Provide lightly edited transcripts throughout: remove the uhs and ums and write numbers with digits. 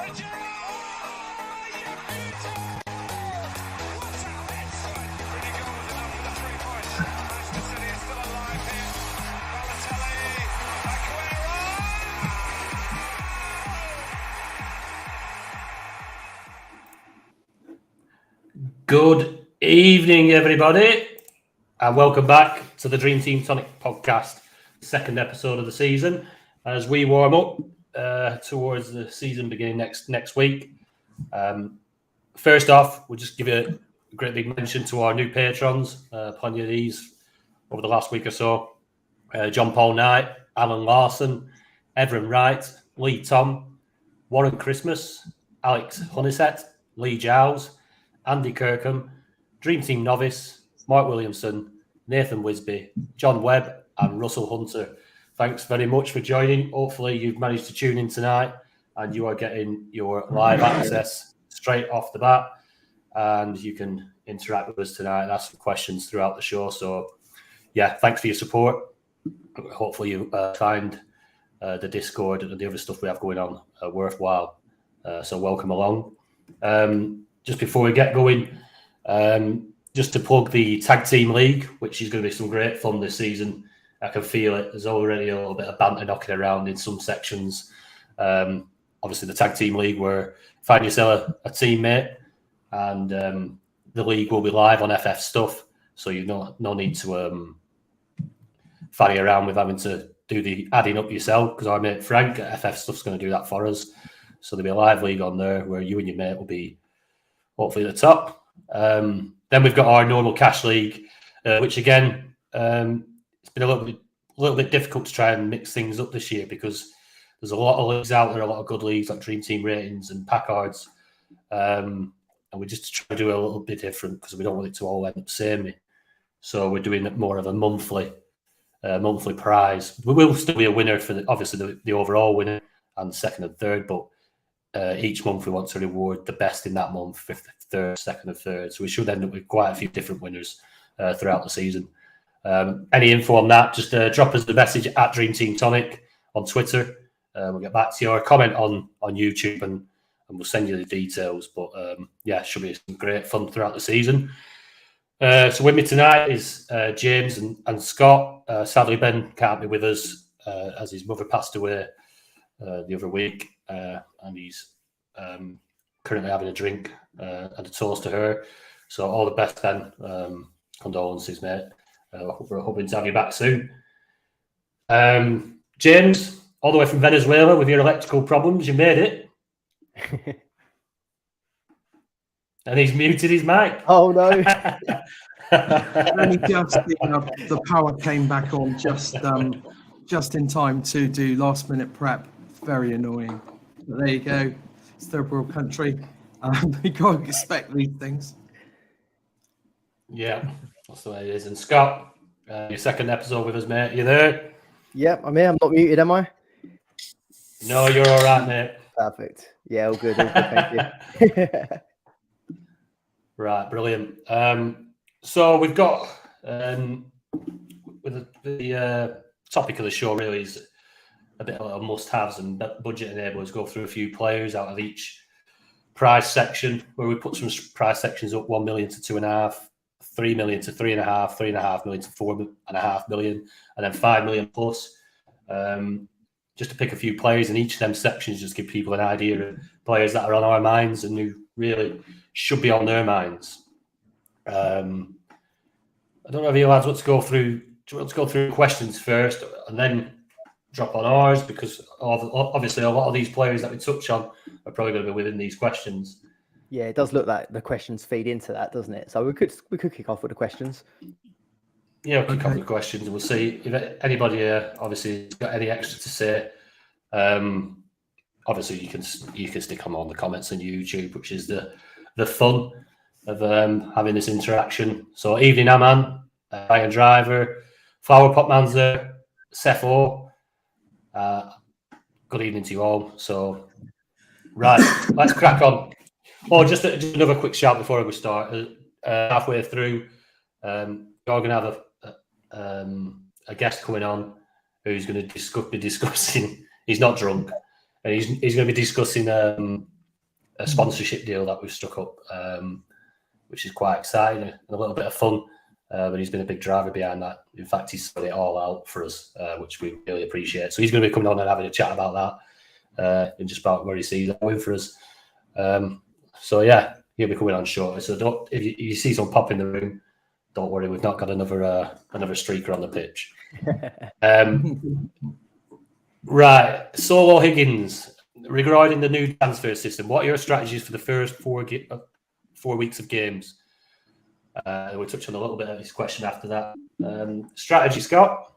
Good evening, everybody, and welcome back to the Dream Team Tonic podcast, second episode of the season, as we warm up towards the season beginning next week. First off, we'll just give a great big mention to our new patrons, plenty of these over the last week or so. John Paul Knight, Alan Larson, Everin Wright, Lee Tom, Warren Christmas, Alex Honeysett, Lee Giles, Andy Kirkham, Dream Team Novice, Mark Williamson, Nathan Wisby, John Webb, and Russell Hunter. Thanks very much for joining. Hopefully you've managed to tune in tonight and you are getting your live access straight off the bat, and you can interact with us tonight and ask some questions throughout the show. So, yeah, thanks for your support. Hopefully you find the Discord and the other stuff we have going on worthwhile. So welcome along. Just before we get going, just to plug the Tag Team League, which is going to be some great fun this season. I can feel it. There's already a little bit of banter knocking around in some sections. Obviously, the Tag Team League, where find yourself a teammate, and the league will be live on FF stuff, so you've no need to fanny around with having to do the adding up yourself, because our mate Frank at FF stuff's going to do that for us. So there'll be a live league on there where you and your mate will be hopefully at the top. Then we've got our normal cash league, which again, it's been a little bit difficult to try and mix things up this year, because there's a lot of leagues out there, a lot of good leagues like Dream Team Ratings and Packards, and we just try to do a little bit different because we don't want it to all end up samey. So we're doing more of a monthly prize. We will still be a winner for obviously the overall winner and second and third, but each month we want to reward the best in that month, fifth, third, second, and third. So we should end up with quite a few different winners throughout the season. Any info on that, just drop us the message at Dream Team Tonic on Twitter. We'll get back to you, or comment on YouTube, and we'll send you the details. But yeah, should be some great fun throughout the season. So with me tonight is James and Scott. Sadly, Ben can't be with us as his mother passed away the other week, and he's currently having a drink and a toast to her. So all the best, Ben. Condolences, mate. We're hoping to have you back soon. James, all the way from Venezuela with your electrical problems, you made it. And he's muted his mic. Oh, no. Only just the power came back on just in time to do last minute prep. Very annoying. But there you go. It's third world country. You can't expect these things. Yeah, that's the way it is. And Scott, your second episode with us, mate. You there? Yep, I'm here. I'm not muted, am I? No, you're all right, mate. Perfect. Yeah, all good. Thank you. Right, brilliant. So we've got with the topic of the show really is a bit of must-haves and budget enablers. Go through a few players out of each price section, where we put some price sections up: 1 million to 2.5, 3 million to 3.5, 3.5 million to 4.5 million, and then 5 million plus. Just to pick a few players in each of them sections, just give people an idea of players that are on our minds and who really should be on their minds. I don't know if you lads want to go through. Do you want to go through questions first and then drop on ours? Because obviously a lot of these players that we touch on are probably going to be within these questions. Yeah, it does look like the questions feed into that, doesn't it? So we could kick off with the questions. Yeah, we'll kick off with questions, and we'll see if anybody obviously has got any extra to say. Obviously, you can stick them on the comments on YouTube, which is the fun of having this interaction. So, evening, Aman, Ryan Driver, Flower Pot Man's there, Cepho. Good evening to you all. So, right, let's crack on. Oh, just another quick shout before we start. Halfway through, you're going to have a guest coming on who's going to be discussing. He's not drunk, and he's going to be discussing a sponsorship deal that we've struck up, which is quite exciting and a little bit of fun. But he's been a big driver behind that. In fact, he's put it all out for us, which we really appreciate. So he's going to be coming on and having a chat about that and just about where he sees that win for us. So yeah, he'll be coming on shortly. So if you see someone pop in the room, don't worry, we've not got another streaker on the pitch. Right, Solo Higgins. Regarding the new transfer system, what are your strategies for the first 4 weeks of games? We'll touch on a little bit of this question after that. Strategy, Scott?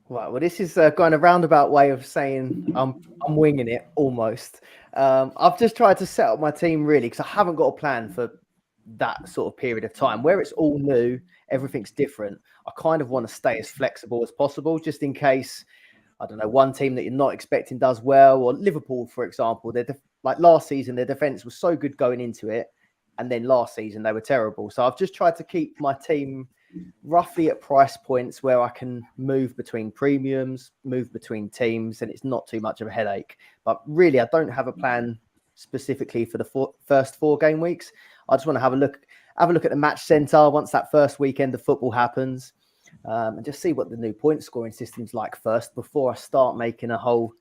Right, well, this is going a roundabout way of saying I'm winging it almost. I've just tried to set up my team really because I haven't got a plan for that sort of period of time where it's all new, everything's different. I kind of want to stay as flexible as possible just in case, I don't know, one team that you're not expecting does well, or Liverpool, for example, like last season, their defense was so good going into it. And then last season, they were terrible. So I've just tried to keep my team roughly at price points where I can move between premiums, move between teams, and it's not too much of a headache. But really, I don't have a plan specifically for the first 4 game weeks. I just want to have a look at the match centre once that first weekend of football happens, and just see what the new point scoring system's like first before I start making a whole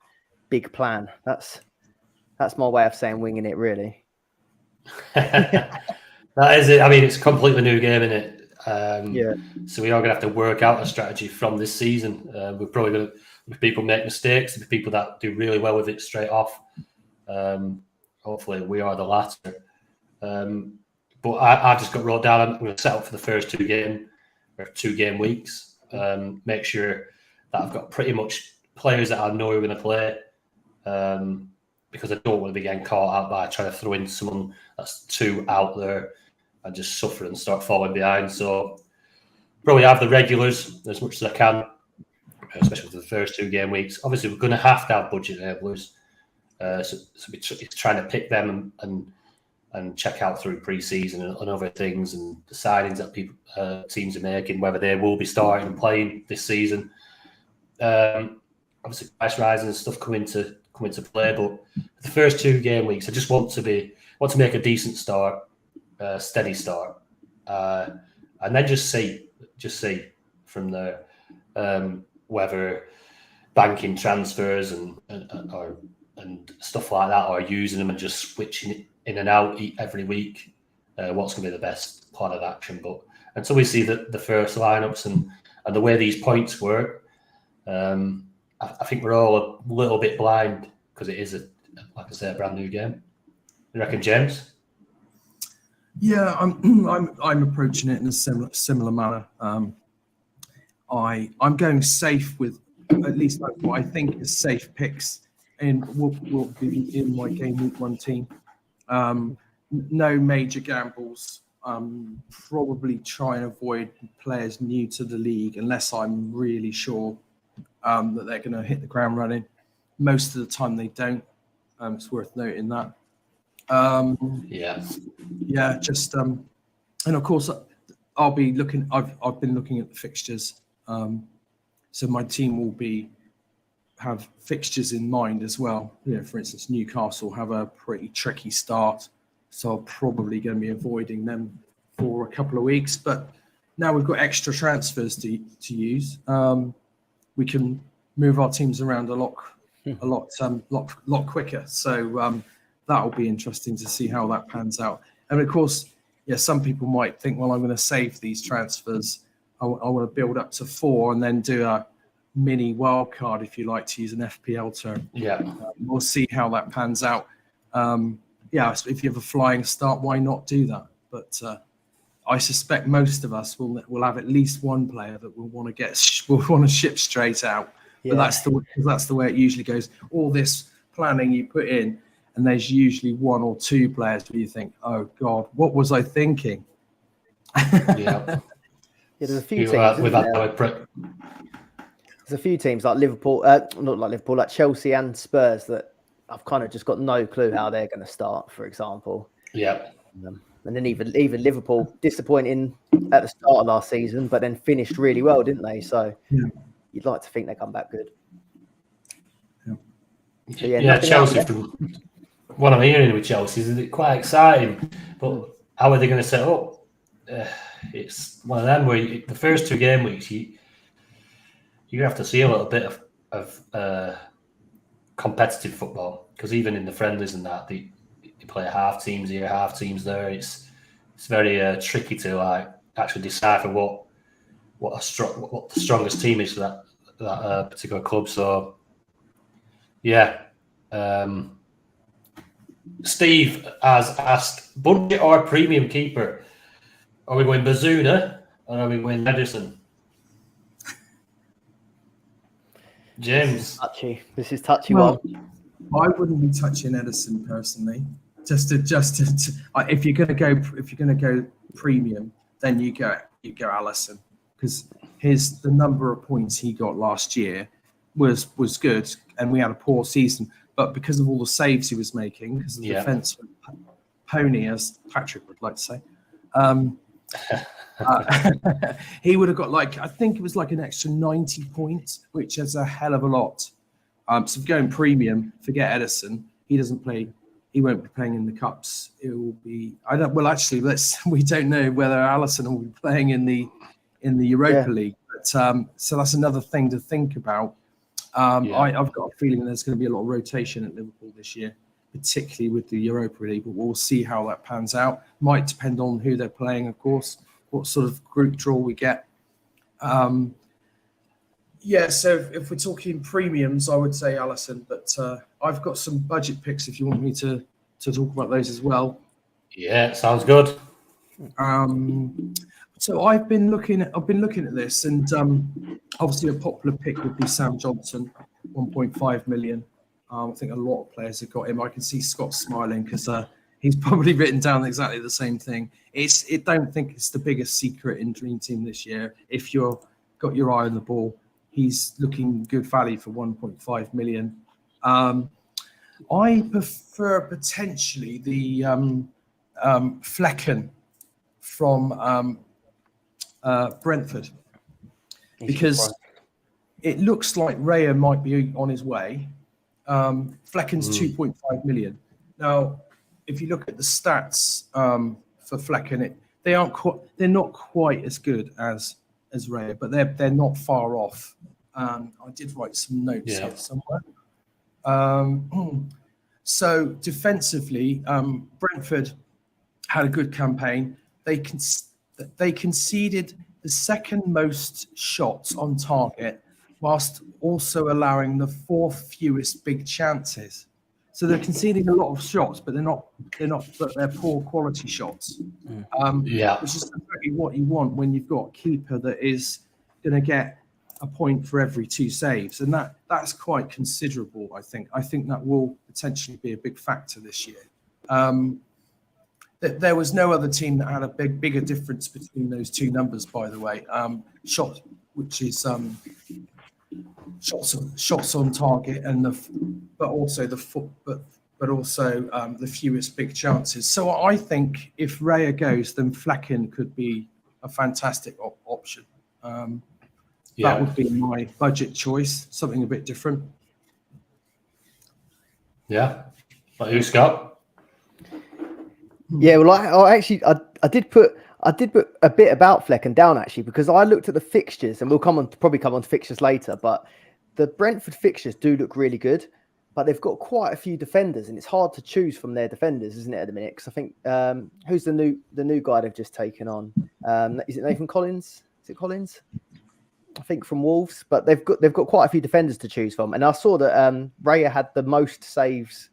big plan. That's my way of saying winging it, really. That is it. I mean, it's a completely new game, isn't it? Yeah. So we are going to have to work out a strategy from this season. We're probably going to, if people make mistakes, if people that do really well with it straight off. Hopefully, we are the latter. But I just got wrote down. I'm going to set up for the first 2 game weeks. Make sure that I've got pretty much players that I know are going to play. Because I don't want to be getting caught out by trying to throw in someone that's too out there and just suffer and start falling behind. So probably have the regulars as much as I can, especially for the first 2 game weeks. Obviously, we're going to have budget enablers. So we're trying to pick them and check out through pre-season and other things and the signings that teams are making, whether they will be starting and playing this season. Obviously, price rising and stuff come into play, but the first 2 game weeks, I just want to make a decent start, steady start, and then just see from there whether banking transfers and stuff like that, or using them and just switching in and out every week. What's going to be the best plan of action? But until we see the first lineups and the way these points work, I think we're all a little bit blind because it is like I say, a brand new game. You reckon, James? Yeah, I'm approaching it in a similar manner. I'm going safe with at least what I think is safe picks will be in my game week 1 team. No major gambles. Probably try and avoid players new to the league unless I'm really sure that they're going to hit the ground running. Most of the time they don't. It's worth noting that. Yeah. Just and of course I'll be looking. I've been looking at the fixtures. So my team will have fixtures in mind as well. You know, for instance, Newcastle have a pretty tricky start, so I'm probably going to be avoiding them for a couple of weeks. But now we've got extra transfers to use. We can move our teams around a lot quicker. So that will be interesting to see how that pans out. And of course, yeah, some people might think, well, I'm going to save these transfers. I want to build up to 4 and then do a mini wild card, if you like to use an FPL term. Yeah, we'll see how that pans out. Yeah, so if you have a flying start, why not do that? But I suspect most of us will have at least one player that will want to ship straight out. Yeah. But that's the way it usually goes. All this planning you put in, and there's usually 1 or 2 players where you think, "Oh God, what was I thinking?" Yeah, there's a few teams. There's a few teams like Liverpool, not like Liverpool, like Chelsea and Spurs that I've kind of just got no clue how they're going to start, for example. Yeah. And then even Liverpool, disappointing at the start of last season, but then finished really well, didn't they? So you'd like to think they come back good. Yeah, Chelsea. what I'm hearing with Chelsea is quite exciting, but how are they going to set up? It's one of them where the first 2 game weeks you have to see a little bit of competitive football, because even in the friendlies and that they play half teams here, half teams there. It's very tricky to actually decipher what the strongest team is for that particular club. So yeah. Steve has asked, budget or premium keeper? Are we going Bazuna or are we going Ederson? James. This is touchy one. I wouldn't be touching Ederson personally. Just to if you're gonna go premium, then you go Alisson, because the number of points he got last year was good, and we had a poor season. But because of all the saves he was making, because the defence pony, as Patrick would like to say, he would have got I think it was an extra 90 points, which is a hell of a lot. So going premium, forget Ederson. He doesn't play. He won't be playing in the cups. It will be. We don't know whether Alisson will be playing in the Europa League. But so that's another thing to think about. I've got a feeling there's going to be a lot of rotation at Liverpool this year, particularly with the Europa League, but we'll see how that pans out. Might depend on who they're playing, of course, what sort of group draw we get. So if we're talking premiums, I would say Alisson, but I've got some budget picks if you want me to talk about those as well. Yeah, sounds good. So I've been looking at this, and obviously a popular pick would be Sam Johnson, 1.5 million. I think a lot of players have got him. I can see Scott smiling because he's probably written down exactly the same thing. Don't think it's the biggest secret in Dream Team this year. If you've got your eye on the ball, he's looking good value for 1.5 million. I prefer potentially the Flecken from Brentford, because it looks like Raya might be on his way. Flecken's 2.5 million. Now, if you look at the stats for Flecken, they're not quite as good as Raya, but they're not far off. I did write some notes here somewhere. So defensively, Brentford had a good campaign. They conceded the second most shots on target, whilst also allowing the 4th fewest big chances. So they're conceding a lot of shots, but they're poor quality shots. Which is exactly what you want when you've got a keeper that is going to get a point for every 2 saves, and that's quite considerable. I think that will potentially be a big factor this year. There was no other team that had a bigger difference between those 2 numbers, by the way. Shots on target, but also the fewest big chances. So I think if Raya goes, then Flecken could be a fantastic option. That would be my budget choice, something a bit different. Yeah. Like you, Scott? Yeah, well, I did put a bit about Flecken down actually, because I looked at the fixtures, and we'll probably come on to fixtures later. But the Brentford fixtures do look really good, but they've got quite a few defenders, and it's hard to choose from their defenders, isn't it, at the minute? Because I think who's the new guy they've just taken on? Is it Nathan Collins? Is it Collins? I think from Wolves, but they've got quite a few defenders to choose from. And I saw that Raya had the most saves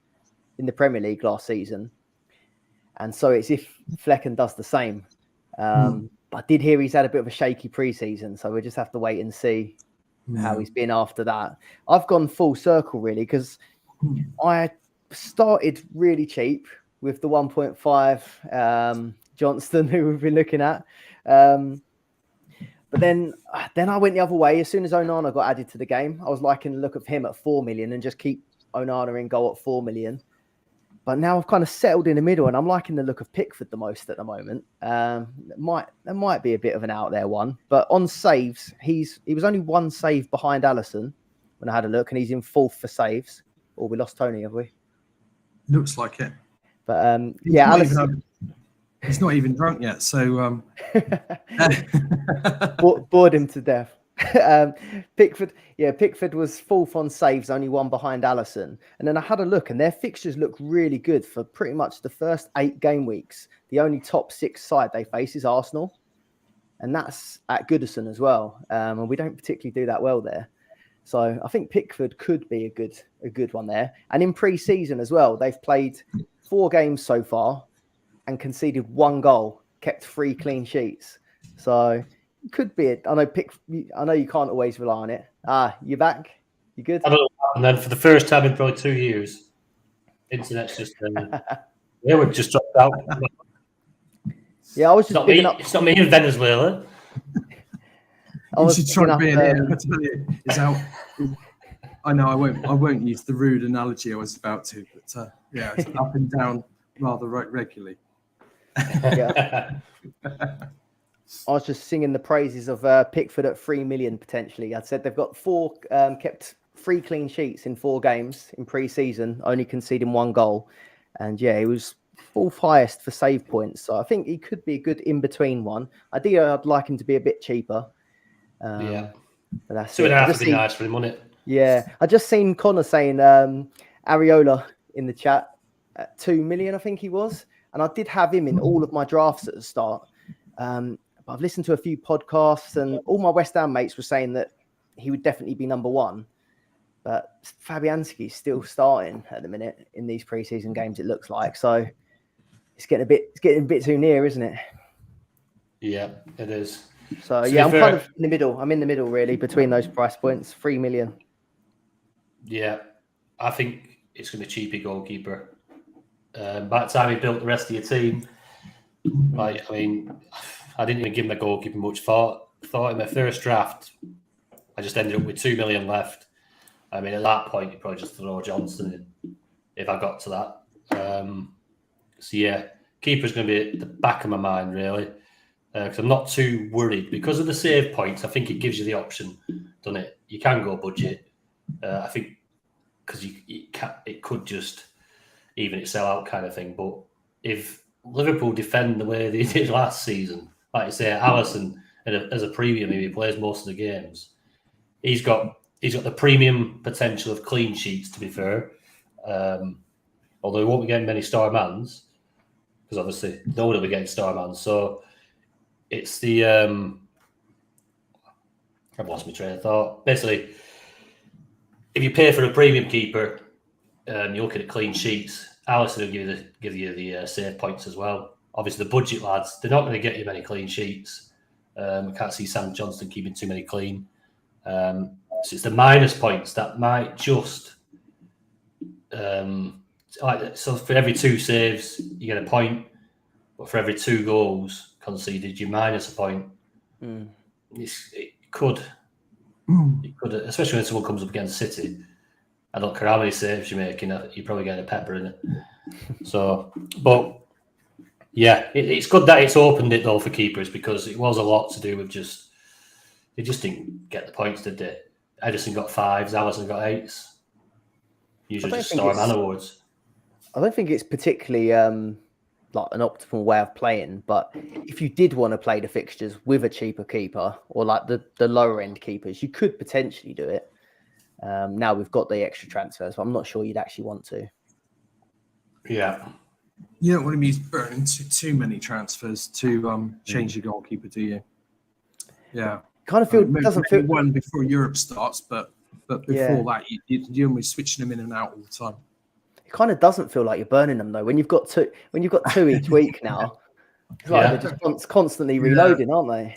in the Premier League last season, and so it's if Flecken does the same. But I did hear he's had a bit of a shaky pre-season, so we'll just have to wait and see how he's been after that. I've gone full circle really, because I started really cheap with the 1.5 Johnston, who we've been looking at. But then I went the other way. As soon as Onana got added to the game, I was liking the look of him at 4 million and just keep Onana in goal at 4 million. But now I've kind of settled in the middle, and I'm liking the look of Pickford the most at the moment. That might be a bit of an out there one, but on saves, he was only 1 save behind Alisson when I had a look, and he's in 4th for saves. Or we lost Tony, have we? Looks like it. But He's yeah, not Alisson he's not even drunk yet. So bored him to death. Pickford was fourth on saves, only one behind Alisson. And then I had a look, and their fixtures look really good for pretty much the first 8 game weeks. The only top 6 side they face is Arsenal, and that's at Goodison as well. And we don't particularly do that well there. So I think Pickford could be a good one there. And in pre-season as well, they've played 4 games so far and conceded 1 goal, kept 3 clean sheets. So it could be it. I know you can't always rely on it. You back? You good? I don't know. And then for the first time in probably 2 years, internet's just we've just dropped out. Yeah, I was just picking up. It's not me in Venezuela. you should try and be in here. I tell you, it's out. I know I won't use the rude analogy I was about to, but yeah, it's up and down rather regularly. Yeah. I was just singing the praises of Pickford at 3 million potentially. I said they've got kept 3 clean sheets in 4 games in pre-season, only conceding 1 goal. And yeah, he was 4th highest for save points. So I think he could be a good in-between one. Ideally, I'd like him to be a bit cheaper. Yeah. But that's 2.5 would be nice for him, wouldn't it? Yeah. I just seen Connor saying Areola in the chat at 2 million, I think he was. And I did have him in all of my drafts at the start. I've listened to a few podcasts, and all my West Ham mates were saying that he would definitely be number 1. But Fabianski's still starting at the minute in these preseason games, it looks like. So it's getting a bit too near, isn't it? Yeah, it is. So yeah, I'm kind of in the middle. I'm in the middle really between those price points. 3 million. Yeah, I think it's going to be cheapy goalkeeper. By the time he built the rest of your team, I didn't even give him a goalkeeper much thought. In my first draft, I just ended up with 2 million left. I mean, at that point, you probably just throw Johnson in if I got to that. So yeah, keeper's going to be at the back of my mind really, because I'm not too worried because of the save points. I think it gives you the option, doesn't it? You can go budget. I think because it could just even itself out kind of thing. But if Liverpool defend the way they did last season, like you say, Alisson as a premium, if he plays most of the games, he's got the premium potential of clean sheets. To be fair, although he won't be getting many star mans because obviously no one will be getting star mans. So it's the I've lost my train of thought. Basically, if you pay for a premium keeper and you're looking at clean sheets, Alisson will give you the save points as well. Obviously, the budget lads, they're not going to get you many clean sheets. I can't see Sam Johnston keeping too many clean. So it's the minus points that might just so for every 2 saves you get a point, but for every 2 goals conceded you minus a point. It could, especially when someone comes up against City. I don't care how many saves you're making, you're probably getting a pepper in it. So, but yeah, it's good that it's opened it though for keepers because it was a lot to do with they just didn't get the points, did they? Edison got 5s, Alisson got 8s. Usually just star man awards. I don't think it's particularly like an optimal way of playing, but if you did want to play the fixtures with a cheaper keeper or like the lower end keepers, you could potentially do it. Now we've got the extra transfers, but I'm not sure you'd actually want to. Yeah. You don't want to be burning too many transfers to change your goalkeeper, do you? Yeah. Kind of doesn't feel one before Europe starts, but before that, you're only switching them in and out all the time. It kind of doesn't feel like you're burning them though. When you've got 2 each week now, it's like they're just constantly reloading, aren't they?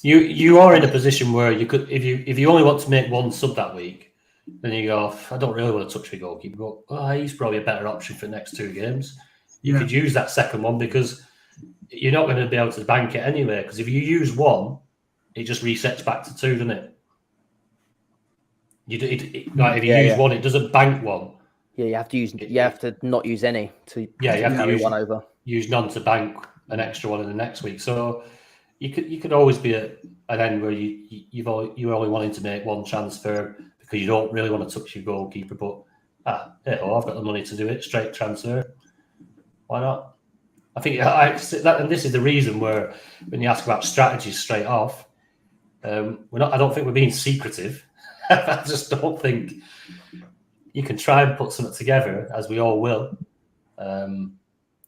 You are in a position where you could, if you only want to make 1 sub that week, then you go, I don't really want to touch my goalkeeper, but he's probably a better option for the next 2 games. You could use that second one because you're not going to be able to bank it anyway. Because if you use 1, it just resets back to 2, doesn't it? If you use 1, it doesn't bank 1. Yeah, you have to use. You have to not use any to. Yeah, you have to use 1 over. Use none to bank an extra one in the next week. So you could always be at an end where you're only wanting to make 1 transfer because you don't really want to touch your goalkeeper, but I've got the money to do it, straight transfer. Why not? I think and this is the reason where when you ask about strategies straight off, I don't think we're being secretive. I just don't think you can try and put something together, as we all will.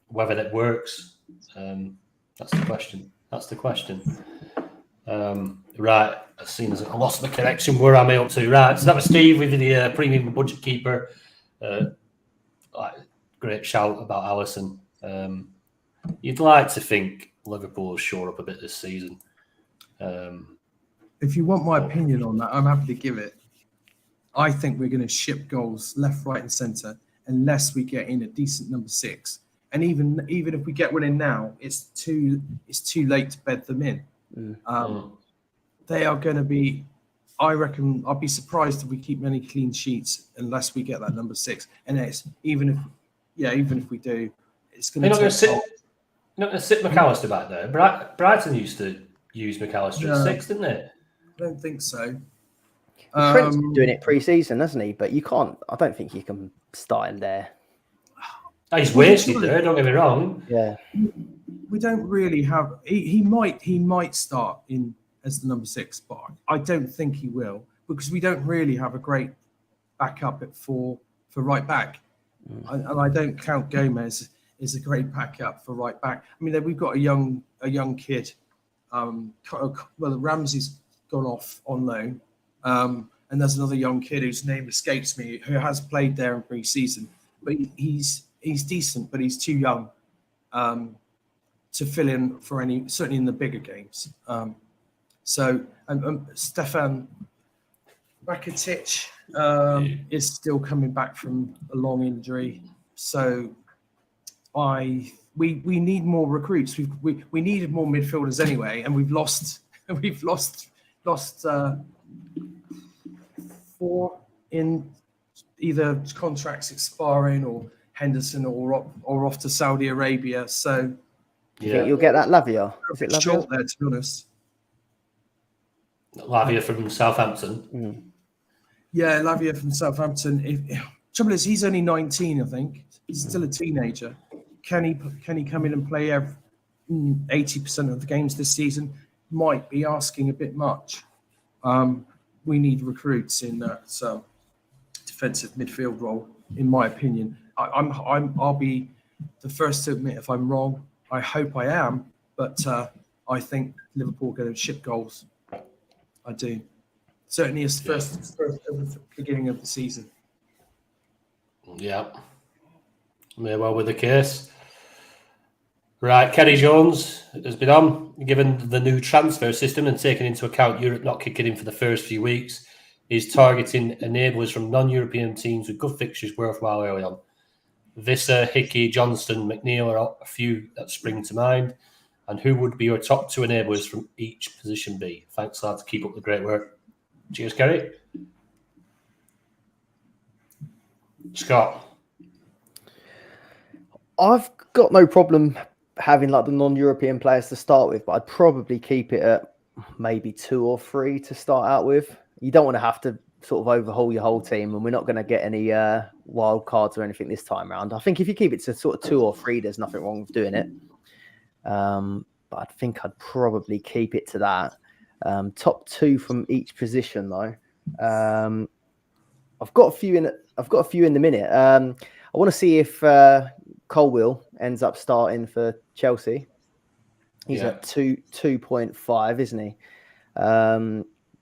Whether that works, that's the question. Right, as soon as I lost the connection, where am I up to? Right, so that was Steve with the premium budget keeper. Great shout about Alisson. You'd like to think Liverpool will shore up a bit this season. If you want my opinion on that, I'm happy to give it. I think we're going to ship goals left, right, and centre unless we get in a decent number 6. And even if we get one in now, it's too late to bed them in. They are going to be. I reckon I'd be surprised if we keep many clean sheets unless we get that number 6. And it's even if we do, it's going to. You're not going to sit McAllister back there. Brighton used to use McAllister at 6, didn't they? I don't think so. Trent's been doing it pre-season, hasn't he? But you can't. I don't think you can start him there. He's wasted there. Don't get me wrong. Yeah. We don't really have. He might start in as the number 6, but I don't think he will because we don't really have a great backup for right back, and I don't count Gomez as a great backup for right back. I mean, we've got a young kid. Ramsey's gone off on loan, and there's another young kid whose name escapes me who has played there in pre-season, but he's decent, but he's too young to fill in for any, certainly in the bigger games. So Stefan Rakitic is still coming back from a long injury. So we need more recruits. We needed more midfielders anyway, and we've lost 4 in either contracts expiring or Henderson or off to Saudi Arabia. So you think you'll get that Lavia? Is it Lavia? Short there, to be honest. Lavia from Southampton. Yeah, Lavia from Southampton. Trouble is, he's only 19, I think. He's still a teenager. Can he come in and play 80% of the games this season? Might be asking a bit much. We need recruits in that defensive midfield role, in my opinion. I'll be the first to admit if I'm wrong. I hope I am, but I think Liverpool are going to ship goals. I do. Certainly as first at the beginning of the season. Yeah. May well be the case. Right, Kenny Jones has been on. Given the new transfer system and taking into account Europe not kicking in for the first few weeks, he's targeting enablers from non-European teams with good fixtures worthwhile early on. Visser, Hickey, Johnston, McNeil are a few that spring to mind. And who would be your top 2 enablers from each position be? Thanks, lads. Keep up the great work. Cheers, Kerry. Scott. I've got no problem having like the non-European players to start with, but I'd probably keep it at maybe 2 or 3 to start out with. You don't want to have to sort of overhaul your whole team, and we're not going to get any wild cards or anything this time around. I think if you keep it to sort of 2 or 3, there's nothing wrong with doing it. But I think I'd probably keep it to that. Top 2 from each position, though. I've got a few in the minute. I want to see if Colwill ends up starting for Chelsea. He's at 2.5, isn't he?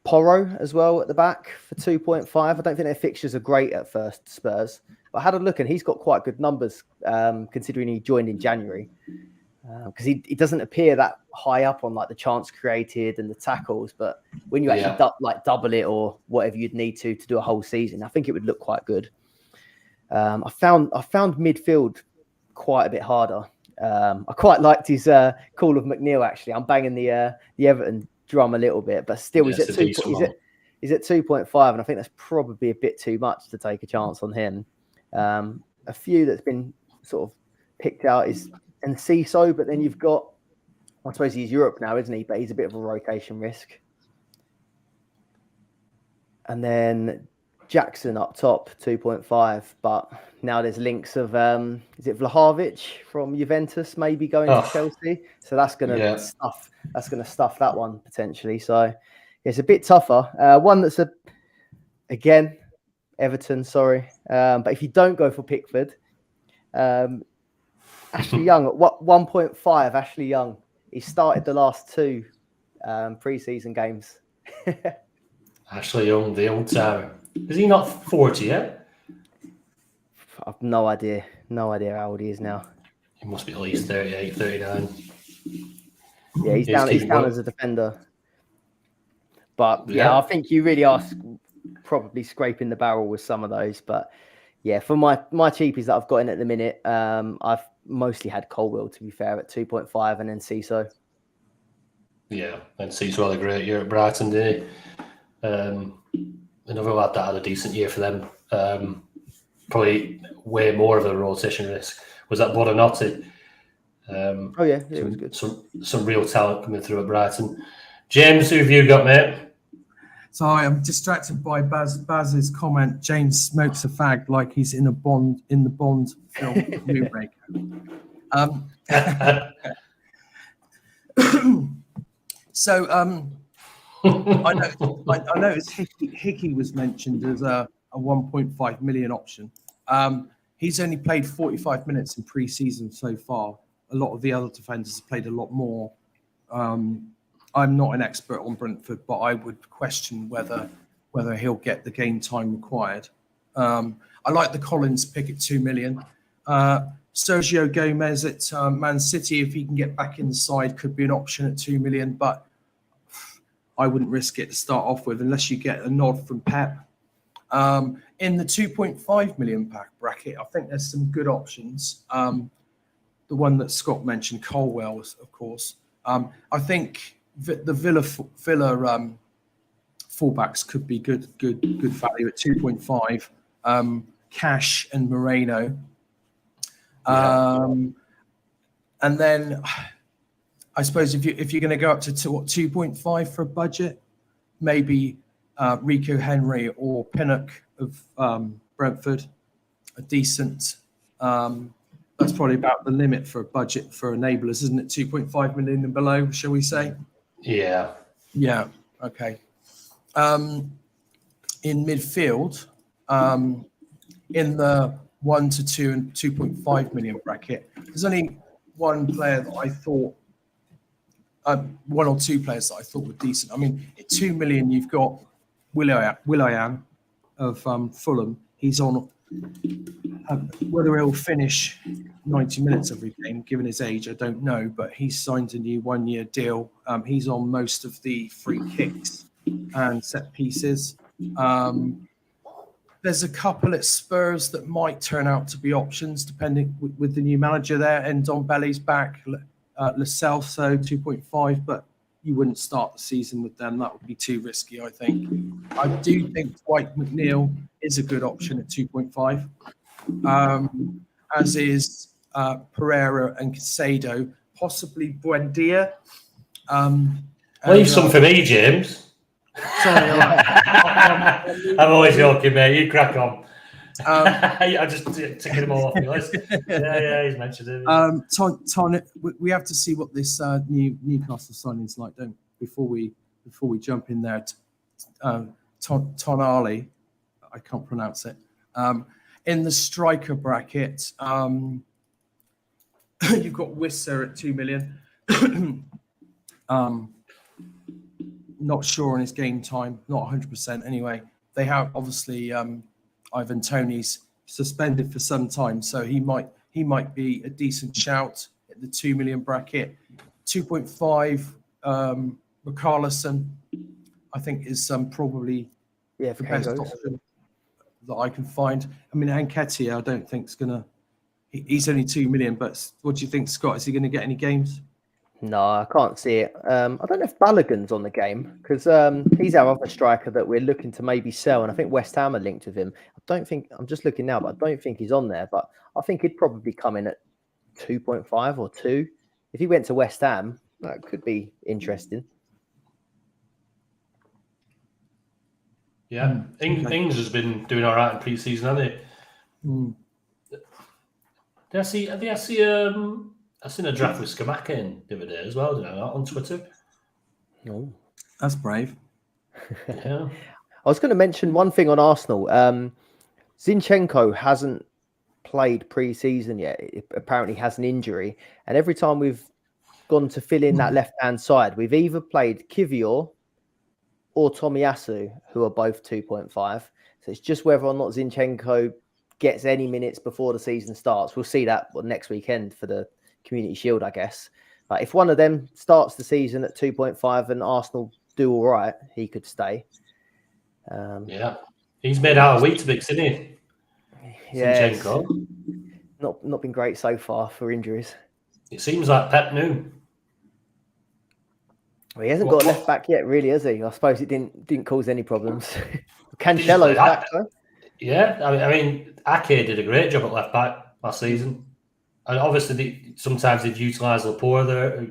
Porro as well at the back for 2.5. I don't think their fixtures are great at first, Spurs. But I had a look and he's got quite good numbers considering he joined in January. Because he doesn't appear that high up on like the chance created and the tackles, but when you actually double it or whatever you'd need to do a whole season, I think it would look quite good. I found midfield quite a bit harder. I quite liked his call of McNeil. Actually, I'm banging the Everton drum a little bit, but still he's at 2.5, and I think that's probably a bit too much to take a chance on him. A few that's been sort of picked out is Enciso, but then you've got, I suppose he's Europe now, isn't he? But he's a bit of a rotation risk. And then Jackson up top, 2.5. But now there's links of is it Vlahovic from Juventus maybe going to Chelsea? So that's gonna stuff that one potentially. So it's a bit tougher. One that's again Everton. Sorry, but if you don't go for Pickford, Ashley Young at 1.5. Ashley Young. He started the last two pre-season games. Ashley Young, the old timer. Is he not 40 yet? I've no idea. No idea how old he is now. He must be at least 38, 39. Yeah, he's down as a defender. But yeah, I think you really are probably scraping the barrel with some of those. But yeah, for my cheapies that I've got in at the minute, I've mostly had Colwell, to be fair, at 2.5, and then Ciso. Yeah, and Ciso had a great year at Brighton, didn't he? Another lad that had a decent year for them. Probably way more of a rotation risk was that Buonanotte. It was good. Some real talent coming through at Brighton. James, who have you got, mate? Sorry, I'm distracted by Baz's comment. James smokes a fag like he's in the Bond film Moonraker. So I noticed Hickey was mentioned as a 1.5 million option. He's only played 45 minutes in pre-season so far. A lot of the other defenders have played a lot more. I'm not an expert on Brentford, but I would question whether he'll get the game time required. I like the Collins pick at 2 million. Sergio Gomez at Man City, if he can get back in the side, could be an option at 2 million, but I wouldn't risk it to start off with unless you get a nod from Pep. In the 2.5 million bracket, I think there's some good options. The one that Scott mentioned, Colwell, of course. I think the Villa fullbacks could be good value at 2.5. Cash and Moreno. And then I suppose if you're going to go up to 2.5 for a budget, maybe Rico Henry or Pinnock of Brentford, a decent. That's probably about the limit for a budget for enablers, isn't it? 2.5 million and below, shall we say? Yeah. Yeah. Okay. In midfield, in the 1 to 2 and 2.5 million bracket, there's only one player that I thought, one or two players that I thought were decent. I mean, at 2 million, you've got Will.i.am of Fulham. He's on. Whether he'll finish 90 minutes every game, given his age, I don't know. But he's signed a new 1-year deal. He's on most of the free kicks and set pieces. There's a couple at Spurs that might turn out to be options, depending with the new manager there. And Ndombele's back, Lascelles, 2.5, but you wouldn't start the season with them. That would be too risky, I think. I do think Dwight McNeil is a good option at 2.5, as is Pereira and Casado, possibly Buendia. Leave some for me, James. Sorry, I'm always joking, mate. You crack on. I just ticking them all off your list. Yeah, he's mentioned it. Tonic, we have to see what this new Newcastle signing's like, don't before we jump in there. Tonali, I can't pronounce it. In the striker bracket, you've got Wisser at 2 million. Not sure on his game time, not 100% anyway. They have obviously Ivan Toney's suspended for some time, so he might be a decent shout at the 2 million bracket. 2.5 Richarlison, I think is probably the best option that I can find. I mean, Nketiah, I don't think is gonna. He's only 2 million, but what do you think, Scott? Is he going to get any games? No, I can't see it. I don't know if Balogun's on the game because he's our other striker that we're looking to maybe sell, and I think West Ham are linked with him. I don't think I'm just looking now, but I don't think he's on there. But I think he'd probably come in at 2.5 or 2. If he went to West Ham, that could be interesting. Yeah, Ings has been doing all right in pre-season, hasn't he? Did I see? I seen a draft with Skamaka in the other day as well. Did I not on Twitter? Oh, That's brave. Yeah. I was going to mention one thing on Arsenal. Zinchenko hasn't played pre-season yet. It apparently has an injury, and every time we've gone to fill in that left-hand side, we've either played Kivior or Tomiyasu, who are both 2.5. So it's just whether or not Zinchenko gets any minutes before the season starts. We'll see that next weekend for the Community Shield, I guess. But if one of them starts the season at 2.5 and Arsenal do all right, he could stay. Yeah. He's made out of Weetabix, isn't he? Yeah, Zinchenko. Not been great so far for injuries. It seems like Pep knew. Well, he hasn't got a left back yet, really, has he? I suppose it didn't cause any problems. Cancelo's back, though. Yeah, I mean, Ake did a great job at left back last season, and obviously sometimes they've utilised Laporte there,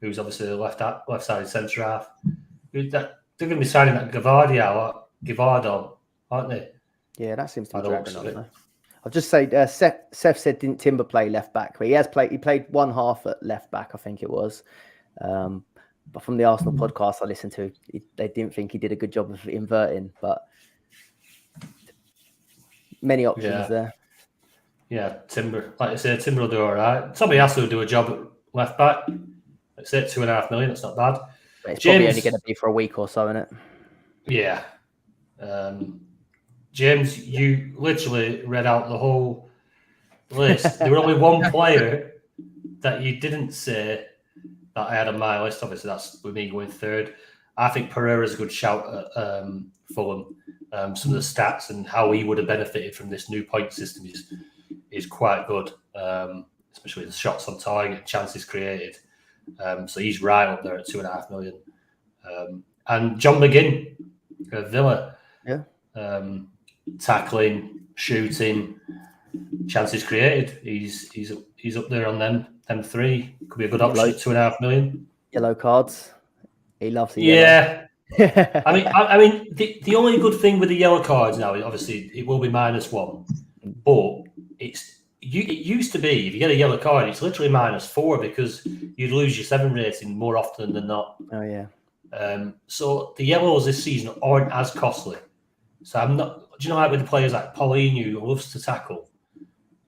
who's obviously the left-sided centre half. They're going to be signing that Givardo, aren't they? Yeah, that seems to be dragging on. Though. I'll just say, Seth said didn't Timber play left back, but he played one half at left back, I think it was. But from the Arsenal podcast I listened to, they didn't think he did a good job of inverting, but many options there. Yeah, Timber. Like I say, Timber will do all right. Somebody else will do a job at left back. Let's say $2.5 million. That's not bad. But it's probably only going to be for a week or so, isn't it? Yeah. James, you literally read out the whole list. There were only one player that you didn't say that I had on my list. Obviously, that's with me going third. I think Pereira's a good shout at Fulham. Some of the stats and how he would have benefited from this new point system is quite good, especially the shots on target, chances created. So he's right up there at $2.5 million. And John McGinn, Villa, tackling, shooting, chances created. He's up there on them three. Could be a good option at $2.5 million. Yellow cards. He loves the yellow. I mean, the only good thing with the yellow cards now, obviously, it will be -1, but it used to be if you get a yellow card, it's literally -4 because you'd lose your 7 rating more often than not. Oh yeah. So the yellows this season aren't as costly. So I'm not. Do you know, like with the players like Paulinho who loves to tackle?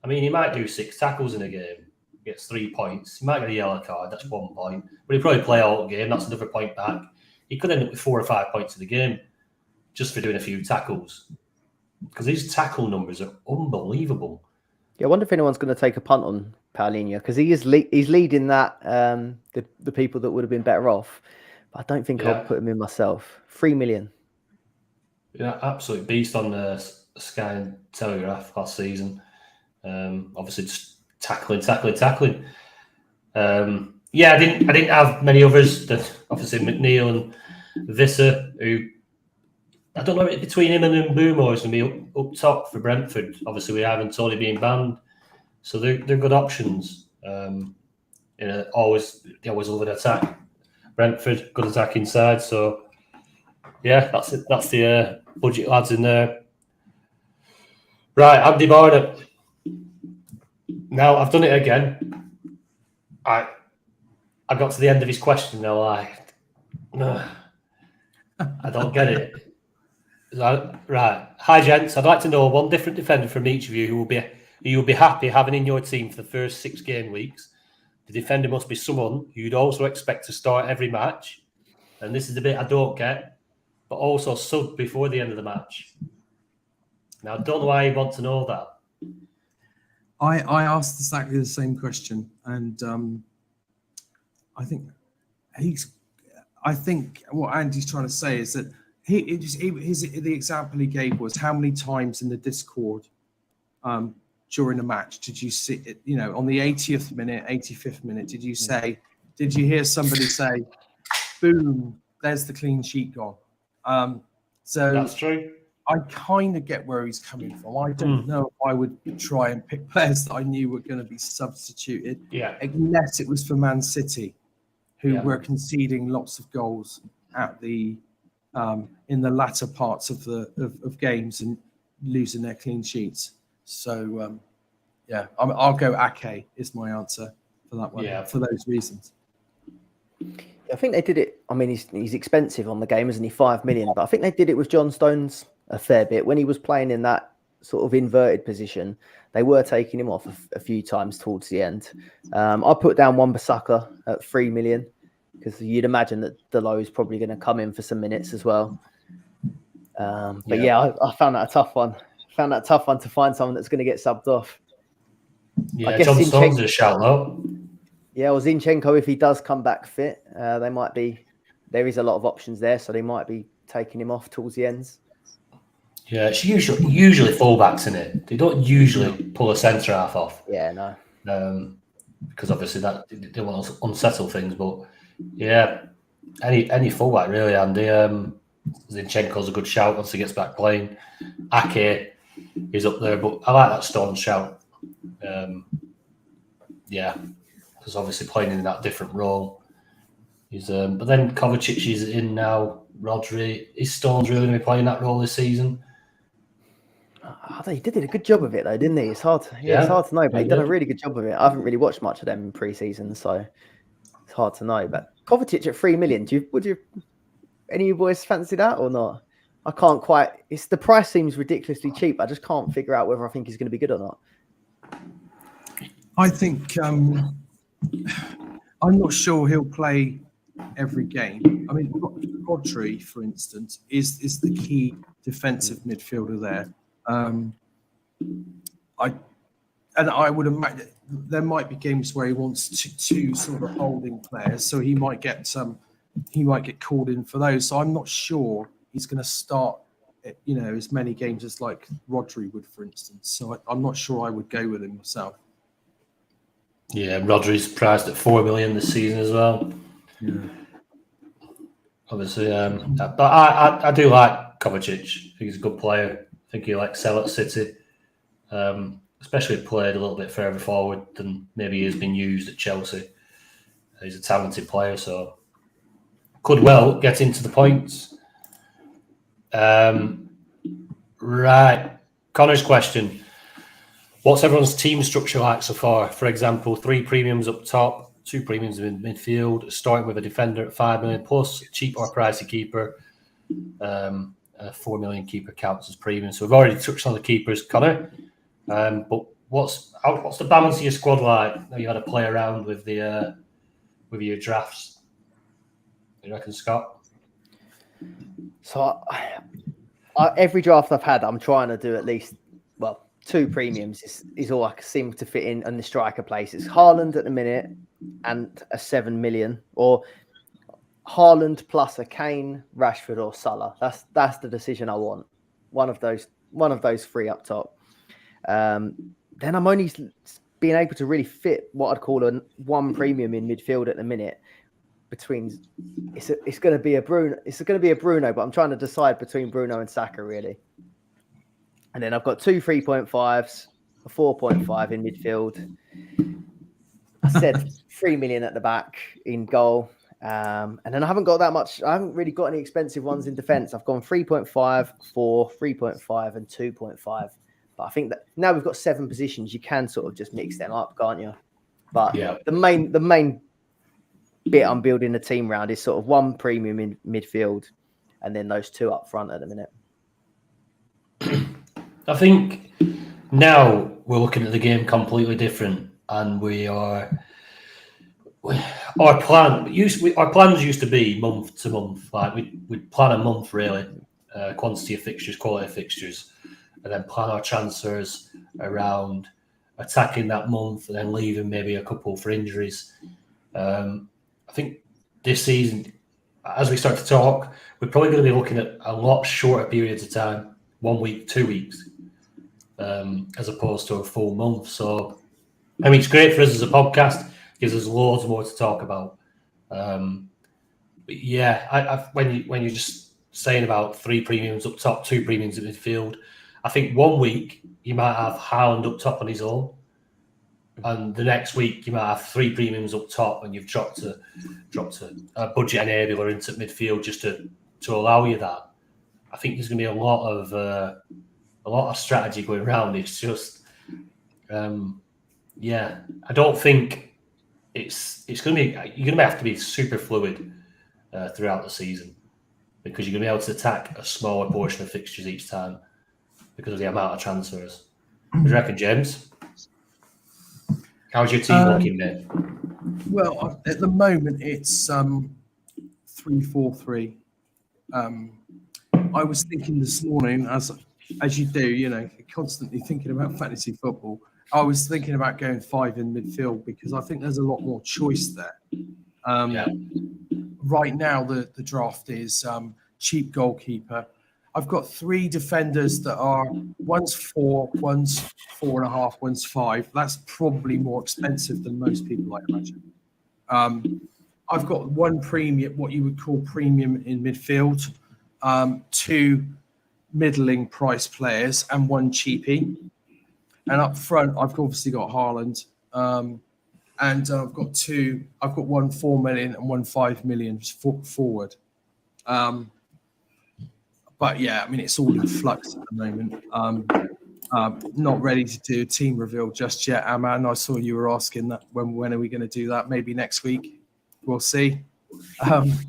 I mean, he might do 6 tackles in a game, gets 3 points. He might get a yellow card, that's 1 point. But he'll probably play all game, that's another point back. He could end up with 4 or 5 points in the game just for doing a few tackles. Because his tackle numbers are unbelievable. Yeah, I wonder if anyone's going to take a punt on Paulinho because he's leading that the people that would have been better off. But I don't think I'll put him in myself. 3 million. Yeah, absolute beast on the Sky and Telegraph last season. Obviously, just tackling. Yeah, I didn't have many others. Obviously, McNeil and Visser, who I don't know between him and Mbeumo is going to be up top for Brentford. Obviously, we haven't Tony being banned, so they're good options. They always love an attack. Brentford, good attack inside. So yeah, that's it. That's the budget lads in there. Right, Andy Barnett. Now I've done it again. I got to the end of his question. They're like, no, I don't get it. Right. Hi, gents. I'd like to know one different defender from each of you who will be happy having in your team for the first 6 game weeks. The defender must be someone you'd also expect to start every match. And this is the bit I don't get, but also sub before the end of the match. Now, I don't know why you want to know that. I asked exactly the same question, and I think what Andy's trying to say is that the example he gave was how many times in the Discord during a match did you see it? You know, on the 80th minute, 85th minute, did you hear somebody say, "Boom, there's the clean sheet gone"? So that's true. I kind of get where he's coming from. I don't know if I would try and pick players that I knew were going to be substituted, unless it was for Man City, who were conceding lots of goals at the in the latter parts of of games and losing their clean sheets. So I'll go Ake is my answer for that one. For those reasons. I think they did it. I mean, he's expensive on the game, isn't he? 5 million. But I think they did it with John Stones a fair bit when he was playing in that sort of inverted position. They were taking him off a few times towards the end. I put down Wan-Bissaka at 3 million because you'd imagine that Delo is probably going to come in for some minutes as well. I found that a tough one. Found that tough one to find someone that's going to get subbed off. Yeah, I guess John Stones is a shout though. Yeah, or Zinchenko, if he does come back fit, there is a lot of options there, so they might be taking him off towards the ends. Yeah, it's usually fullbacks in it. They don't usually pull a centre half off. Yeah, no. Because obviously that they want to unsettle things, but yeah, any fullback really, Andy. Zinchenko's a good shout once he gets back playing. Ake is up there, but I like that Stone shout. Because obviously playing in that different role. He's but then Kovacic is in now. Rodri, is Stones really going to be playing that role this season? He did a good job of it though, didn't he? It's hard. It's hard to know, but he's done a really good job of it. I haven't really watched much of them in pre-season, so it's hard to know. But Kovacic at 3 million, would you any of you boys fancy that or not? I can't quite. The price seems ridiculously cheap. I just can't figure out whether I think he's going to be good or not. I think I'm not sure he'll play every game. I mean, Rodri, for instance, is the key defensive midfielder there. I would imagine there might be games where he wants two sort of holding players, so he might get called in for those. So I'm not sure he's going to start, as many games as like Rodri would, for instance. So I'm not sure I would go with him myself. Yeah, Rodri's priced at 4 million this season as well. Yeah. Obviously, but I do like Kovacic. I think he's a good player. I think he'll excel at City, especially played a little bit further forward than maybe he's been used at Chelsea. He's a talented player, so could well get into the points. Right, Connor's question. What's everyone's team structure like so far? For example, 3 premiums up top, 2 premiums in midfield, starting with a defender at 5 million plus, cheap or pricey keeper. 4 million keeper counts as premium. So we've already touched on the keepers, Connor. But what's the balance of your squad like? You had to play around with the with your drafts. What do you reckon, Scott? So every draft I've had, I'm trying to do at least 2 premiums is all I seem to fit in the striker place. It's Haaland at the minute and a 7 million, or Haaland plus a Kane, Rashford, or Salah. That's the decision I want. One of those 3 up top. Then I'm only being able to really fit what I'd call a 1 premium in midfield at the minute. Between it's going to be a Bruno. It's going to be a Bruno, but I'm trying to decide between Bruno and Saka really. And then I've got 2 3.5s, a 4.5 in midfield. I said 3 million at the back in goal. And then I haven't got that much. I haven't really got any expensive ones in defence. I've gone 3.5, 4, 3.5, and 2.5. But I think that now we've got 7 positions, you can sort of just mix them up, can't you? But the main bit I'm building the team around is sort of 1 premium in midfield, and then those 2 up front at the minute. I think now we're looking at the game completely different, and our plans used to be month to month. Like we'd plan a month really, quantity of fixtures, quality of fixtures, and then plan our transfers around attacking that month, and then leaving maybe a couple for injuries. I think this season, as we start to talk, we're probably going to be looking at a lot shorter periods of time, 1 week, 2 weeks. As opposed to a full month. So, I mean, it's great for us as a podcast. Gives us loads more to talk about. But yeah, when you're just saying about 3 premiums up top, 2 premiums in midfield, I think 1 week you might have Haaland up top on his own, and the next week you might have 3 premiums up top, and you've dropped a budget enabler into midfield just to to allow you that. I think there's going to be a lot of strategy going around. It's just, I don't think it's going to be. You're going to have to be super fluid throughout the season because you're going to be able to attack a smaller portion of fixtures each time because of the amount of transfers. What do you reckon, James? How's your team looking, mate? Well, at the moment it's 3-4-3. I was thinking this morning, as you do, constantly thinking about fantasy football. I was thinking about going 5 in midfield because I think there's a lot more choice there. Right now, the draft is cheap goalkeeper. I've got 3 defenders that are one's 4, one's 4.5, one's 5. That's probably more expensive than most people, I imagine. I've got 1 premium, what you would call premium in midfield, 2 middling price players, and 1 cheapie. And up front, I've obviously got Haaland, and I've got 1 4 million and 1 5 million forward. But yeah, I mean, it's all in flux at the moment. Not ready to do a team reveal just yet, Aman. I saw you were asking that. When are we going to do that? Maybe next week. We'll see. That's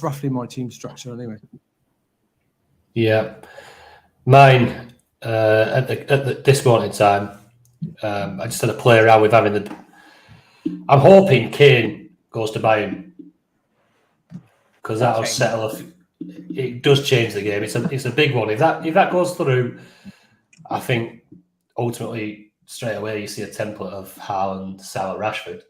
roughly my team structure anyway. Yeah, mine at this moment in time, I just had to play around with having the. I'm hoping Kane goes to Bayern because that'll settle. It does change the game. It's a big one. If that goes through, I think ultimately straight away you see a template of Haaland, Salah, Rashford,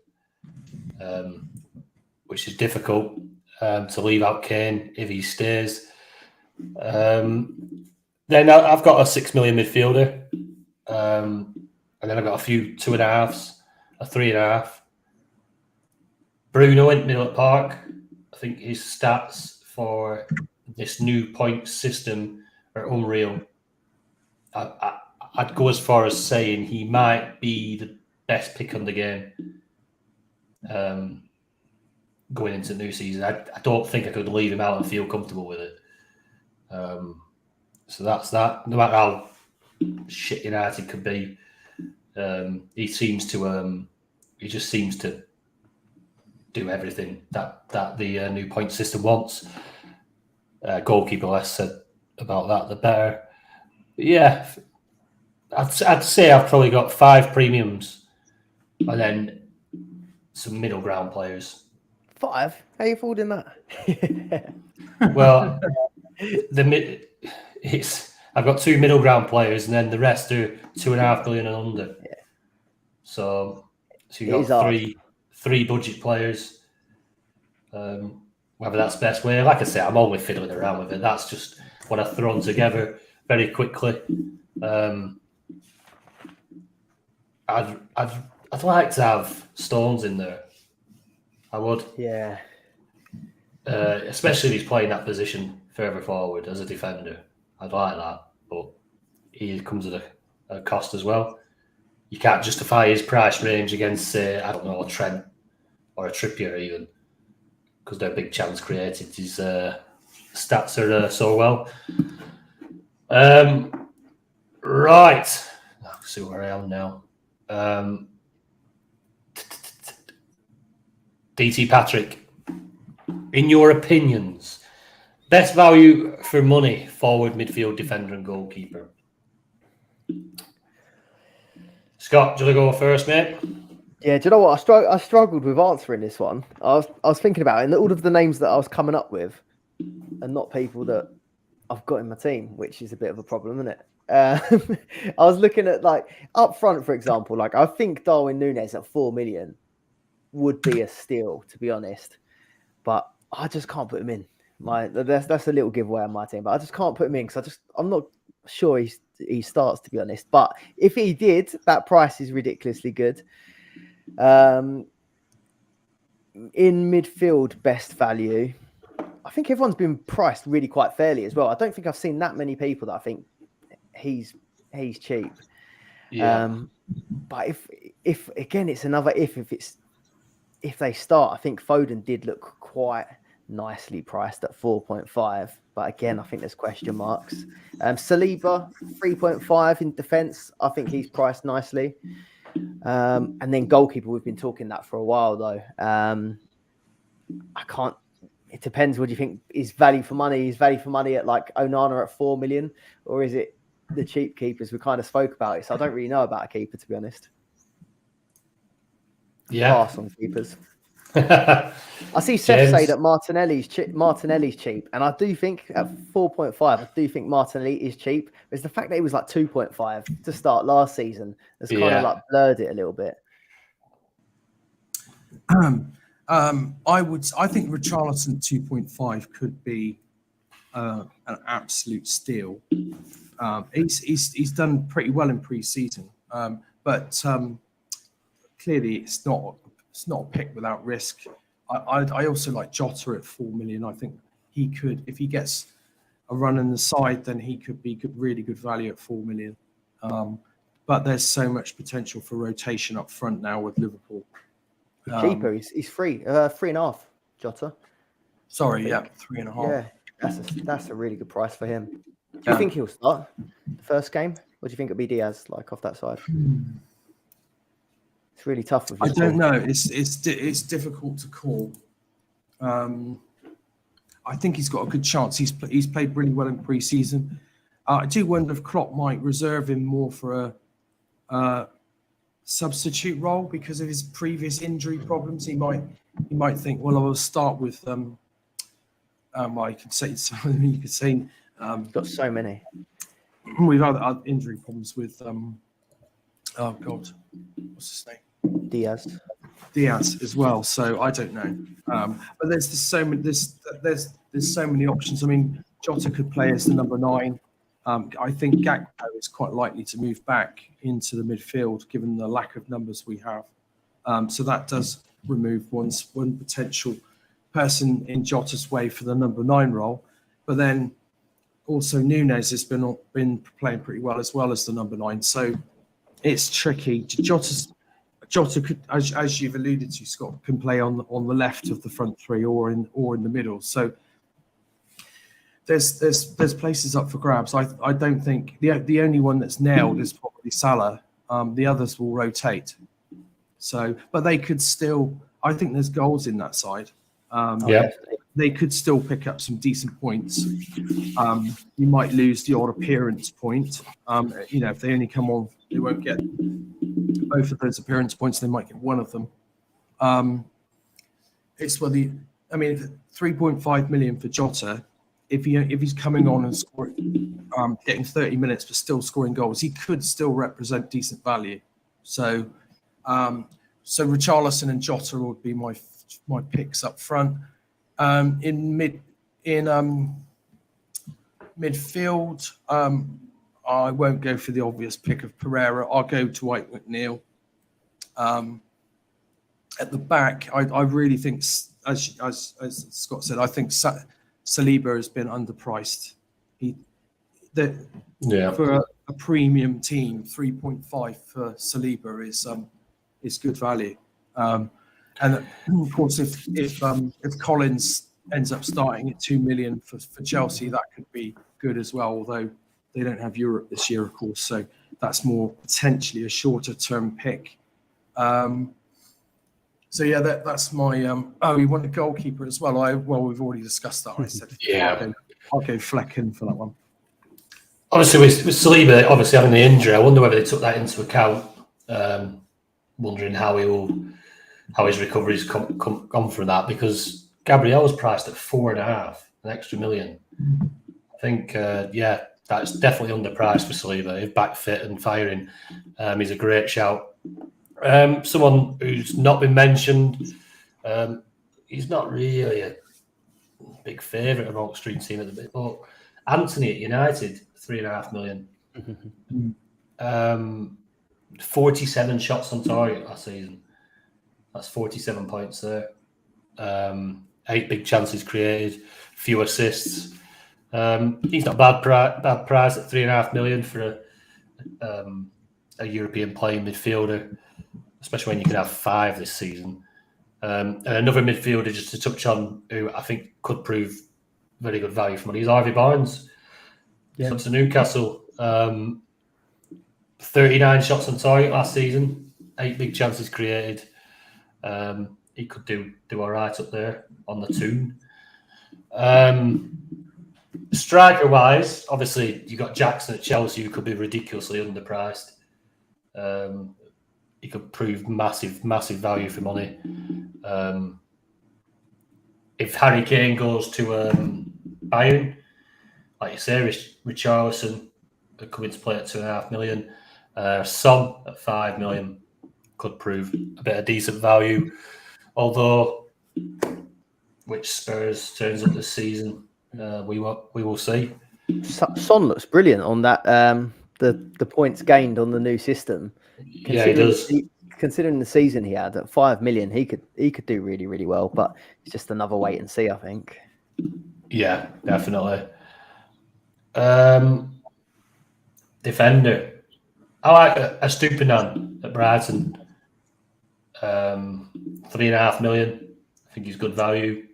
which is difficult to leave out Kane if he stays. Then I've got a 6 million midfielder, and then I've got a few 2.5s, a 3.5. Bruno in middle at Park. I think his stats for this new point system are unreal. I'd go as far as saying he might be the best pick on the game going into the new season. I don't think I could leave him out and feel comfortable with it. So that's that. No matter how shit United could be, he just seems to do everything that the new point system wants. Goalkeeper less said about that, the better. But yeah, I'd say I've probably got 5 premiums and then some middle ground players. 5? How are you affording that? Well, I've got 2 middle ground players and then the rest are 2.5 million and under. Yeah. So you've got 3 budget players. Whether that's the best way, like I say, I'm only fiddling around with it. That's just what I've thrown together very quickly. I'd like to have Stones in there. I would. Yeah. Especially if he's playing that position further forward as a defender. I'd like that, but he comes at a cost as well. You can't justify his price range against, say, I don't know, a Trent or a Trippier even, because they're big chance created. His stats are so well. Right. I'll see where I am now. DT Patrick, in your opinions, best value for money, forward, midfield, defender and goalkeeper? Scott, do you want to go first, mate? Yeah, do you know what? I struggled with answering this one. I was thinking about it, and all of the names that I was coming up with are not people that I've got in my team, which is a bit of a problem, isn't it? I was looking at, like, up front, for example, like, I think Darwin Núñez at 4 million would be a steal, to be honest. But I just can't put him in. That's a little giveaway on my team, but I just can't put him in because I'm not sure he starts, to be honest. But if he did, that price is ridiculously good. In midfield, best value, I think everyone's been priced really quite fairly as well. I don't think I've seen that many people that I think he's cheap. Yeah. But if again, it's another if they start. I think Foden did look quite nicely priced at 4.5. But again, I think there's question marks. Saliba, 3.5 in defence. I think he's priced nicely. And then goalkeeper, we've been talking that for a while, though. I can't. It depends. What do you think is value for money? Is value for money at like Onana at 4 million, or is it the cheap keepers? We kind of spoke about it, so I don't really know about a keeper, to be honest. Yeah. Pass on keepers. I see Seth say that Martinelli's cheap, and I do think at 4.5, I do think Martinelli is cheap. It's the fact that he was like 2.5 to start last season that's kind of like blurred it a little bit. I think Richarlison 2.5 could be an absolute steal. He's done pretty well in pre-season, but clearly it's not a pick without risk. I also like Jota at 4 million. I think he could, if he gets a run in the side, then he could be really good value at 4 million. But there's so much potential for rotation up front now with Liverpool. Cheaper, he's free, 3.5. Jota. Sorry, 3.5. Yeah, that's a really good price for him. Do you think he'll start the first game? Or do you think it'll be Diaz like off that side? It's really tough. I don't know. It's difficult to call. I think he's got a good chance. He's played really well in pre-season. I do wonder if Klopp might reserve him more for a substitute role because of his previous injury problems. He might think, well, I'll start with I could say some of them. You could say got so many. We've had injury problems with oh god, what's his name? Diaz as well. So I don't know. But there's just so many. There's so many options. I mean, Jota could play as the number 9. I think Gakpo is quite likely to move back into the midfield given the lack of numbers we have. So that does remove one potential person in Jota's way for the number 9 role. But then also Nunes has been playing pretty well as the number 9. So it's tricky. Jota could, as you've alluded to, Scott, can play on the left of the front 3 or in the middle. So there's places up for grabs. I don't think the only one that's nailed is probably Salah. The others will rotate. So, but they could still. I think there's goals in that side. They could still pick up some decent points. You might lose the odd appearance point. If they only come on, they won't get both of those appearance points. They might get one of them. It's whether 3.5 million for Jota. If he's coming on and scoring, getting 30 minutes but still scoring goals, he could still represent decent value. So Richarlison and Jota would be my picks up front. In midfield, I won't go for the obvious pick of Pereira. I'll go to Dwight McNeil. At the back, I really think, as Scott said, I think Saliba has been underpriced. For a premium team, 3.5 for Saliba is good value. And of course, if Collins ends up starting at 2 million for Chelsea, that could be good as well. Although they don't have Europe this year, of course, so that's more potentially a shorter term pick. So yeah, that's my. We want a goalkeeper as well. We've already discussed that. I said I'll go Flecken for that one. Obviously, with Saliba having the injury, I wonder whether they took that into account. Wondering how his recovery's come from that, because Gabriel's priced at 4.5, an extra million. I think that's definitely underpriced for Saliba. If back fit and firing, he's a great shout. Someone who's not been mentioned, he's not really a big favourite amongst Dream Team at the minute, but Anthony at United, 3.5 million. 47 shots on target last season. That's 47 points there. 8 big chances created, few assists. He's not bad price at 3.5 million for a European playing midfielder, especially when you can have 5 this season. And another midfielder just to touch on who I think could prove very good value for money is Harvey Barnes. Yeah. To Newcastle. 39 shots on target last season, 8 big chances created. He could do all right up there on the tune. Striker-wise, obviously, you got Jackson at Chelsea, who could be ridiculously underpriced. He could prove massive value for money. If Harry Kane goes to Bayern, like you say, Richarlison could come into play at 2.5 million. Son at 5 million could prove a bit of decent value. Although, which Spurs turns up this season, we will see. Son looks brilliant on that. The points gained on the new system. Yeah, he does. Considering the season he had at 5 million, he could do really well. But it's just another wait and see, I think. Yeah, definitely. Defender. I like a Stupinan at Brighton. 3.5 million. I think he's good value.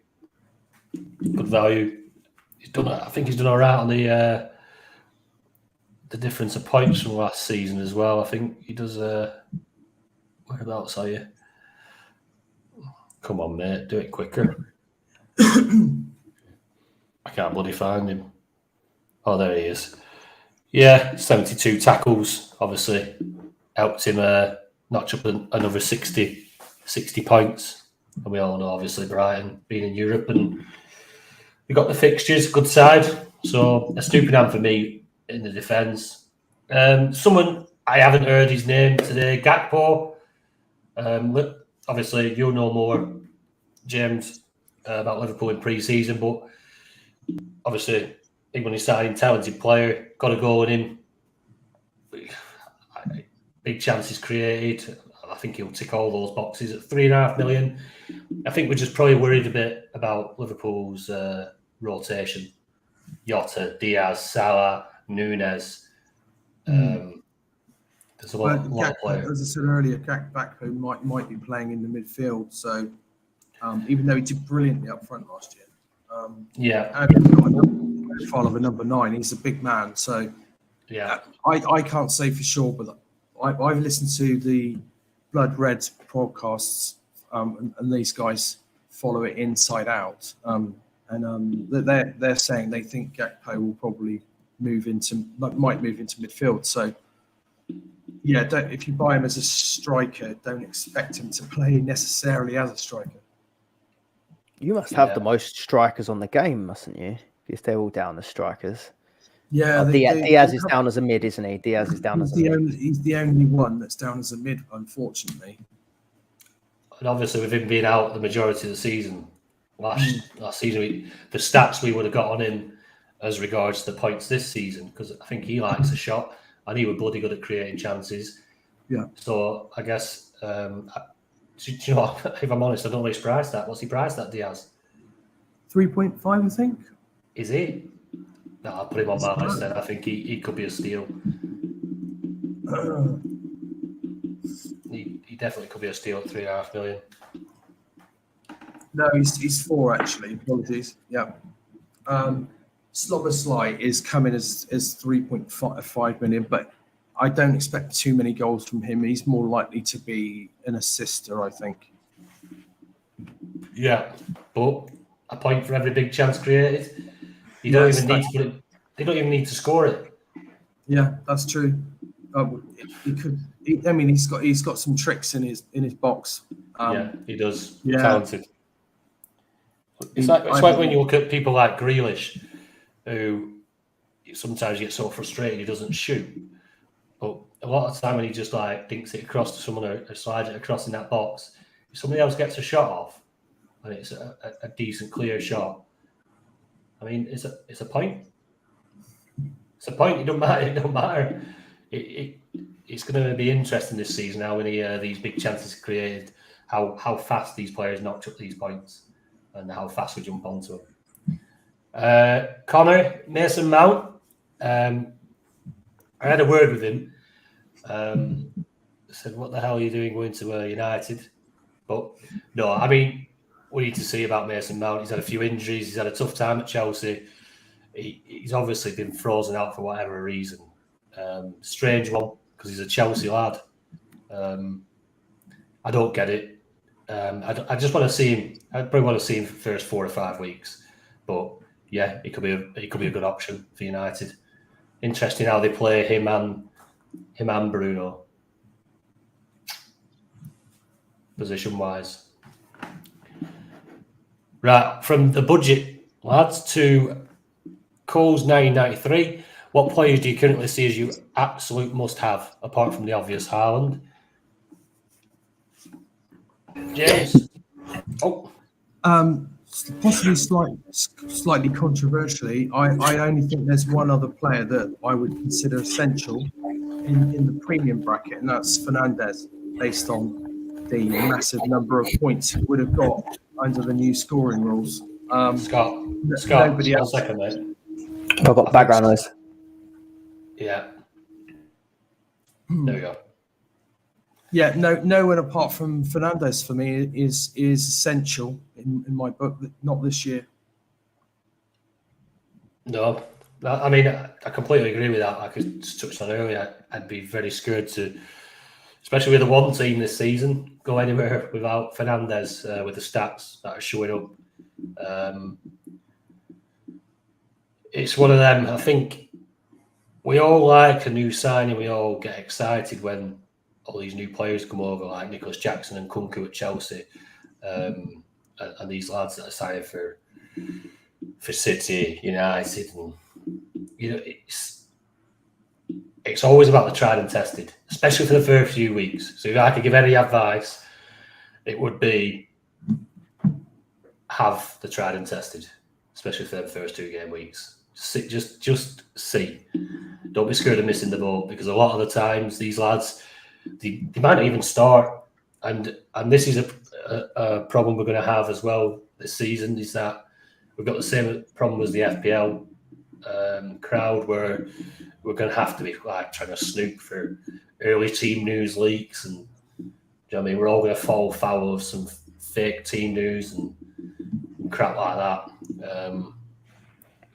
Good value. I think he's done all right on the difference of points from last season as well. I think he does. Whereabouts are you? Come on, mate, do it quicker. I can't bloody find him. Oh, there he is. Yeah, 72 tackles. Obviously, helped him notch up another 60 points. And we all know, obviously, Brighton being in Europe, and we got the fixtures, good side. So a Stupinan for me in the defence. Someone I haven't heard his name today, Gakpo. Obviously, you'll know more, James, about Liverpool in pre-season, but obviously, when he's starting, talented player, got a goal in him. Big chances created. I think he'll tick all those boxes at 3.5 million. I think we're just probably worried a bit about Liverpool's rotation. Jota, Diaz, Salah, Nunes. There's a lot of players. As I said earlier, Gakpo might be playing in the midfield. So even though he did brilliantly up front last year, and profile of a number 9, he's a big man. So yeah, I can't say for sure, but I've listened to the Blood Red podcasts, and these guys follow it inside out. They're saying they think Gakpo will probably might move into midfield. So yeah, if you buy him as a striker, don't expect him to play necessarily as a striker. You must have the most strikers on the game, mustn't you? If they're all down as strikers. Yeah, Diaz is down as a mid, isn't he? Diaz is down as a mid. He's the only one that's down as a mid, unfortunately. And obviously, with him being out the majority of the season, last season, the stats we would have got on him as regards to the points this season, because I think he likes a shot and he was bloody good at creating chances. Yeah. So I guess, do you know what? If I'm honest, I don't know what he's priced at. What's he priced at, Diaz? 3.5, I think. Is he? No, I'll put him on my list then. I think he could be a steal. He definitely could be a steal at 3.5 million. No, he's 4 actually. Apologies. Yeah. Szoboszlai is coming as 3.5 million, but I don't expect too many goals from him. He's more likely to be an assister, I think. Yeah, but a point for every big chance created. They don't even need to score it. Yeah, that's true. He could. He's got some tricks in his box. Yeah, he does. Yeah. Talented. It's like when you look at people like Grealish, who sometimes you get so frustrated he doesn't shoot. But a lot of the time when he just like dinks it across to someone or slides it across in that box, if somebody else gets a shot off and it's a decent clear shot, I mean, it's a point. It's a point. It don't matter. It don't matter. It's going to be interesting this season how many these big chances are created, how fast these players knocked up these points, and how fast we jump onto them. Connor, Mason Mount. I had a word with him. Said, "What the hell are you doing going to United?" But no, I mean, we need to see about Mason Mount. He's had a few injuries. He's had a tough time at Chelsea. He's obviously been frozen out for whatever reason. Strange one, because he's a Chelsea lad. I don't get it. I just want to see him. I probably want to see him for the first 4 or 5 weeks. But yeah, it could be a good option for United. Interesting how they play him and Bruno, position wise. Right, from the budget lads to Cole's 1993. What players do you currently see as you absolute must have, apart from the obvious Haaland? James? Oh. Possibly slightly controversially, I only think there's one other player that I would consider essential in the premium bracket, and that's Fernandes, based on the massive number of points he would have got under the new scoring rules. Scott, nobody else. 1 second, mate. I've got background noise. Yeah. There we go. Yeah, no one apart from Fernandes for me is essential in my book. Not this year. No, I mean, I completely agree with that. Like I touched on earlier, I'd be very scared to, especially with the one team this season, go anywhere without Fernandes with the stats that are showing up. It's one of them. I think we all like a new signing. We all get excited when all these new players come over, like Nicholas Jackson and Kunku at Chelsea, and these lads that are signing for City, United, and it's always about the tried and tested, especially for the first few weeks. So if I could give any advice, it would be have the tried and tested, especially for the first 2 game weeks. Just see. Don't be scared of missing the boat, because a lot of the times these lads, they might not even start, and this is a problem we're going to have as well this season, is that we've got the same problem as the FPL crowd, where we're going to have to be like trying to snoop for early team news leaks, and you know what I mean, we're all going to fall foul of some fake team news and crap like that.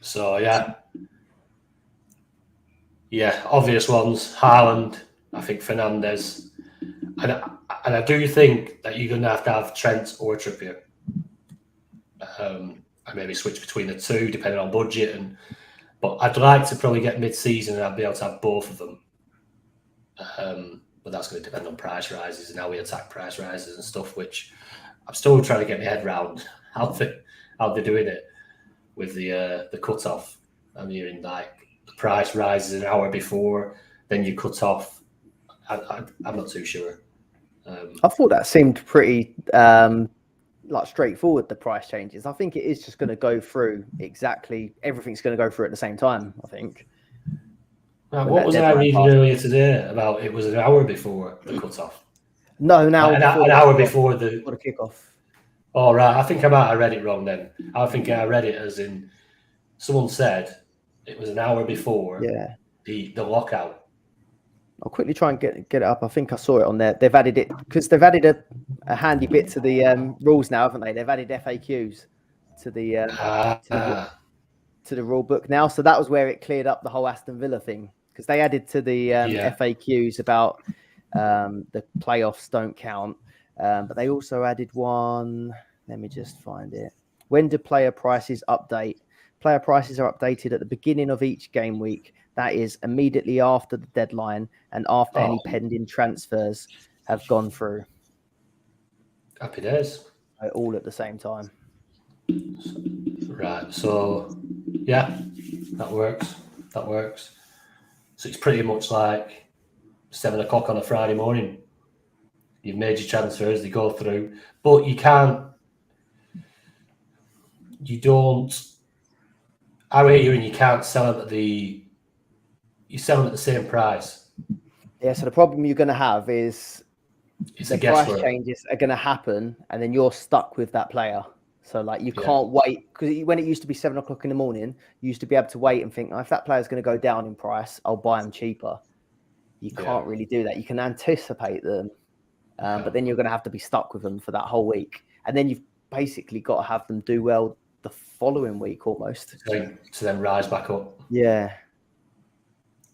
So yeah, obvious ones: Haaland, I think Fernandes, and I do think that you're going to have Trent or Trippier. I maybe switch between the two depending on budget, but I'd like to probably get mid-season and I'd be able to have both of them. But that's going to depend on price rises and how we attack price rises and stuff, which I'm still trying to get my head around how they're doing it with the cut-off. I'm hearing like the price rises an hour before, then you cut off. I'm not too sure. I thought that seemed pretty straightforward, the price changes. I think it is just going to go through exactly, everything's going to go through at the same time, I think. What was I reading earlier today about? It was an hour before the cut-off. No, an hour before the kickoff. Oh, right. I think I might have read it wrong then. I think I read it as in someone said it was an hour before the lockout. I'll quickly try and get it up. I think I saw it on there. They've added it because they've added a handy bit to the rules now, haven't they? They've added FAQs to the rule book now. So that was where it cleared up the whole Aston Villa thing, because they added to the FAQs about the playoffs don't count. But they also added one. Let me just find it. When do player prices update? Player prices are updated at the beginning of each game week. That is immediately after the deadline and after any pending transfers have gone through. Happy days. All at the same time. Right. So, yeah, that works. So it's pretty much like 7 o'clock on a Friday morning. You've made your transfers, they go through, but I rate you, and you can't sell them you sell them at the same price. Yeah, so the problem you're going to have is the price changes are going to happen, and then you're stuck with that player. So like you can't wait, because when it used to be 7 o'clock in the morning, you used to be able to wait and think, if that player's going to go down in price, I'll buy him cheaper. You can't really do that. You can anticipate them, But then you're going to have to be stuck with them for that whole week. And then you've basically got to have them do well the following week almost. To then rise back up. Yeah.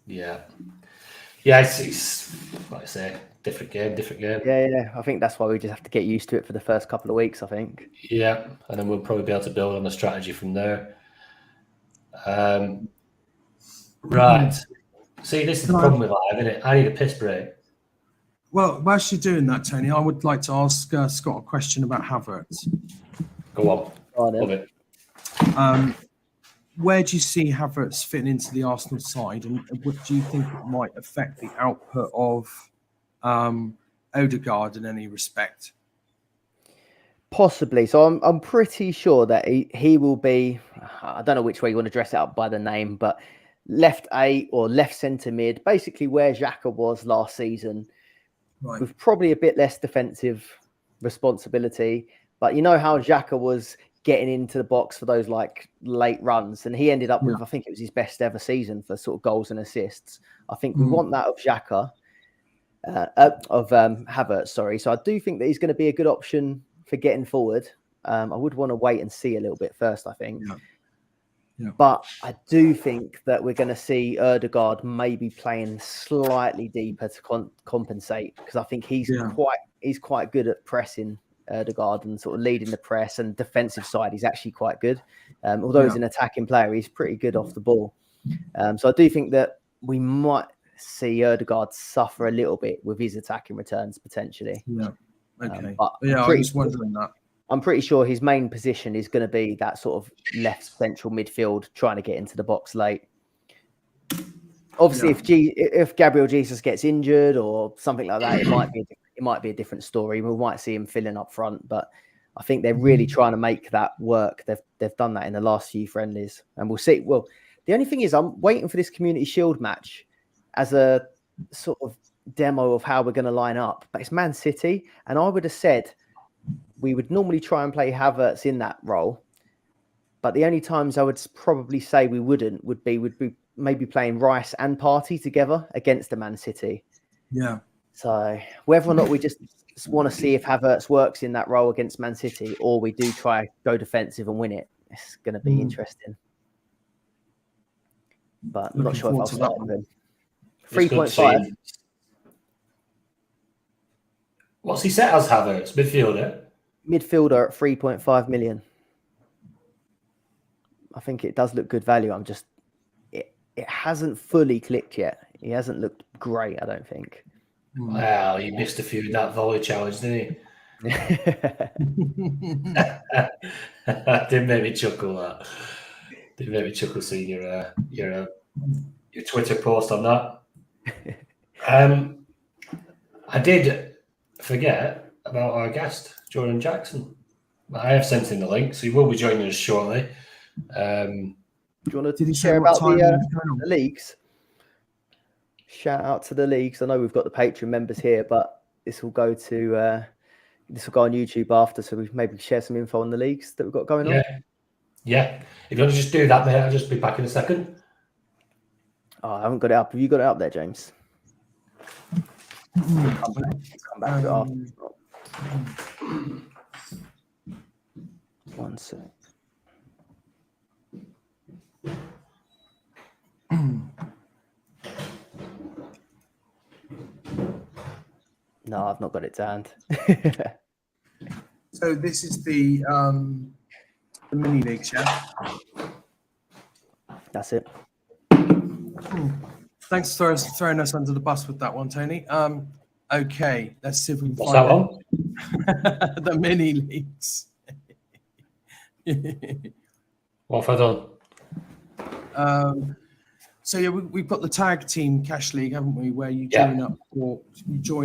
Yeah. Yeah, it's like I say, different game. Yeah. I think that's why we just have to get used to it for the first couple of weeks, I think. Yeah, and then we'll probably be able to build on the strategy from there. Right. See, this is the problem with live, isn't it? I need a piss break. Well, whilst you're doing that, Tony, I would like to ask Scott a question about Havertz. Go on. Love it. Where do you see Havertz fitting into the Arsenal side, and what do you think it might affect the output of Odegaard in any respect? Possibly. So I'm pretty sure that he will be, I don't know which way you want to dress it up by the name, but left 8 or left centre mid, basically where Xhaka was last season, right, with probably a bit less defensive responsibility. But you know how Xhaka was getting into the box for those like late runs, and he ended up with, I think it was his best ever season for sort of goals and assists. I think we want that of Xhaka, of Havertz, sorry. So I do think that he's going to be a good option for getting forward. I would want to wait and see a little bit first, I think. Yeah. But I do think that we're going to see Odegaard maybe playing slightly deeper to compensate, because I think he's quite good at pressing Odegaard and sort of leading the press, and defensive side he's actually quite good. Although he's an attacking player, he's pretty good off the ball. So I do think that we might see Odegaard suffer a little bit with his attacking returns potentially. Yeah. Okay. But I was wondering that. I'm pretty sure his main position is going to be that sort of left central midfield, trying to get into the box late. Obviously, if Gabriel Jesus gets injured or something like that, it might be a different story. We might see him filling up front, but I think they're really trying to make that work. They've done that in the last few friendlies, and we'll see. Well, the only thing is, I'm waiting for this Community Shield match as a sort of demo of how we're going to line up. But it's Man City, and I would have said we would normally try and play Havertz in that role, but the only times I would probably say we wouldn't would be maybe playing Rice and Partey together against the Man City. Yeah. So whether or not we just want to see if Havertz works in that role against Man City, or we do try go defensive and win it, it's going to be interesting. But I'm not sure if I'll start with him. 3.5. What's he set as, Havertz? Midfielder? Midfielder at 3.5 million. I think it does look good value. It hasn't fully clicked yet. He hasn't looked great, I don't think. Wow, he missed a few in that volley challenge, didn't he? Didn't make me chuckle, that. Didn't make me chuckle seeing your Twitter post on that. I did forget about our guest, Jordan Jackson. I have sent him the link, so he will be joining us shortly. Do you want to share about the leagues? Shout out to the leagues. I know we've got the Patreon members here, but this will go on YouTube after, so we maybe share some info on the leagues that we've got going on. Yeah. If you want to just do that, mate, I'll just be back in a second. Oh, I haven't got it up. Have you got it up there, James? Come back to it after. One sec. No, I've not got it to hand. So this is the mini leagues, yeah? That's it. Thanks for throwing us under the bus with that one, Tony. Okay, let's see if we can What's find that one? the mini leagues. What have I done? So yeah, we've got the tag team cash league, haven't we? Where you join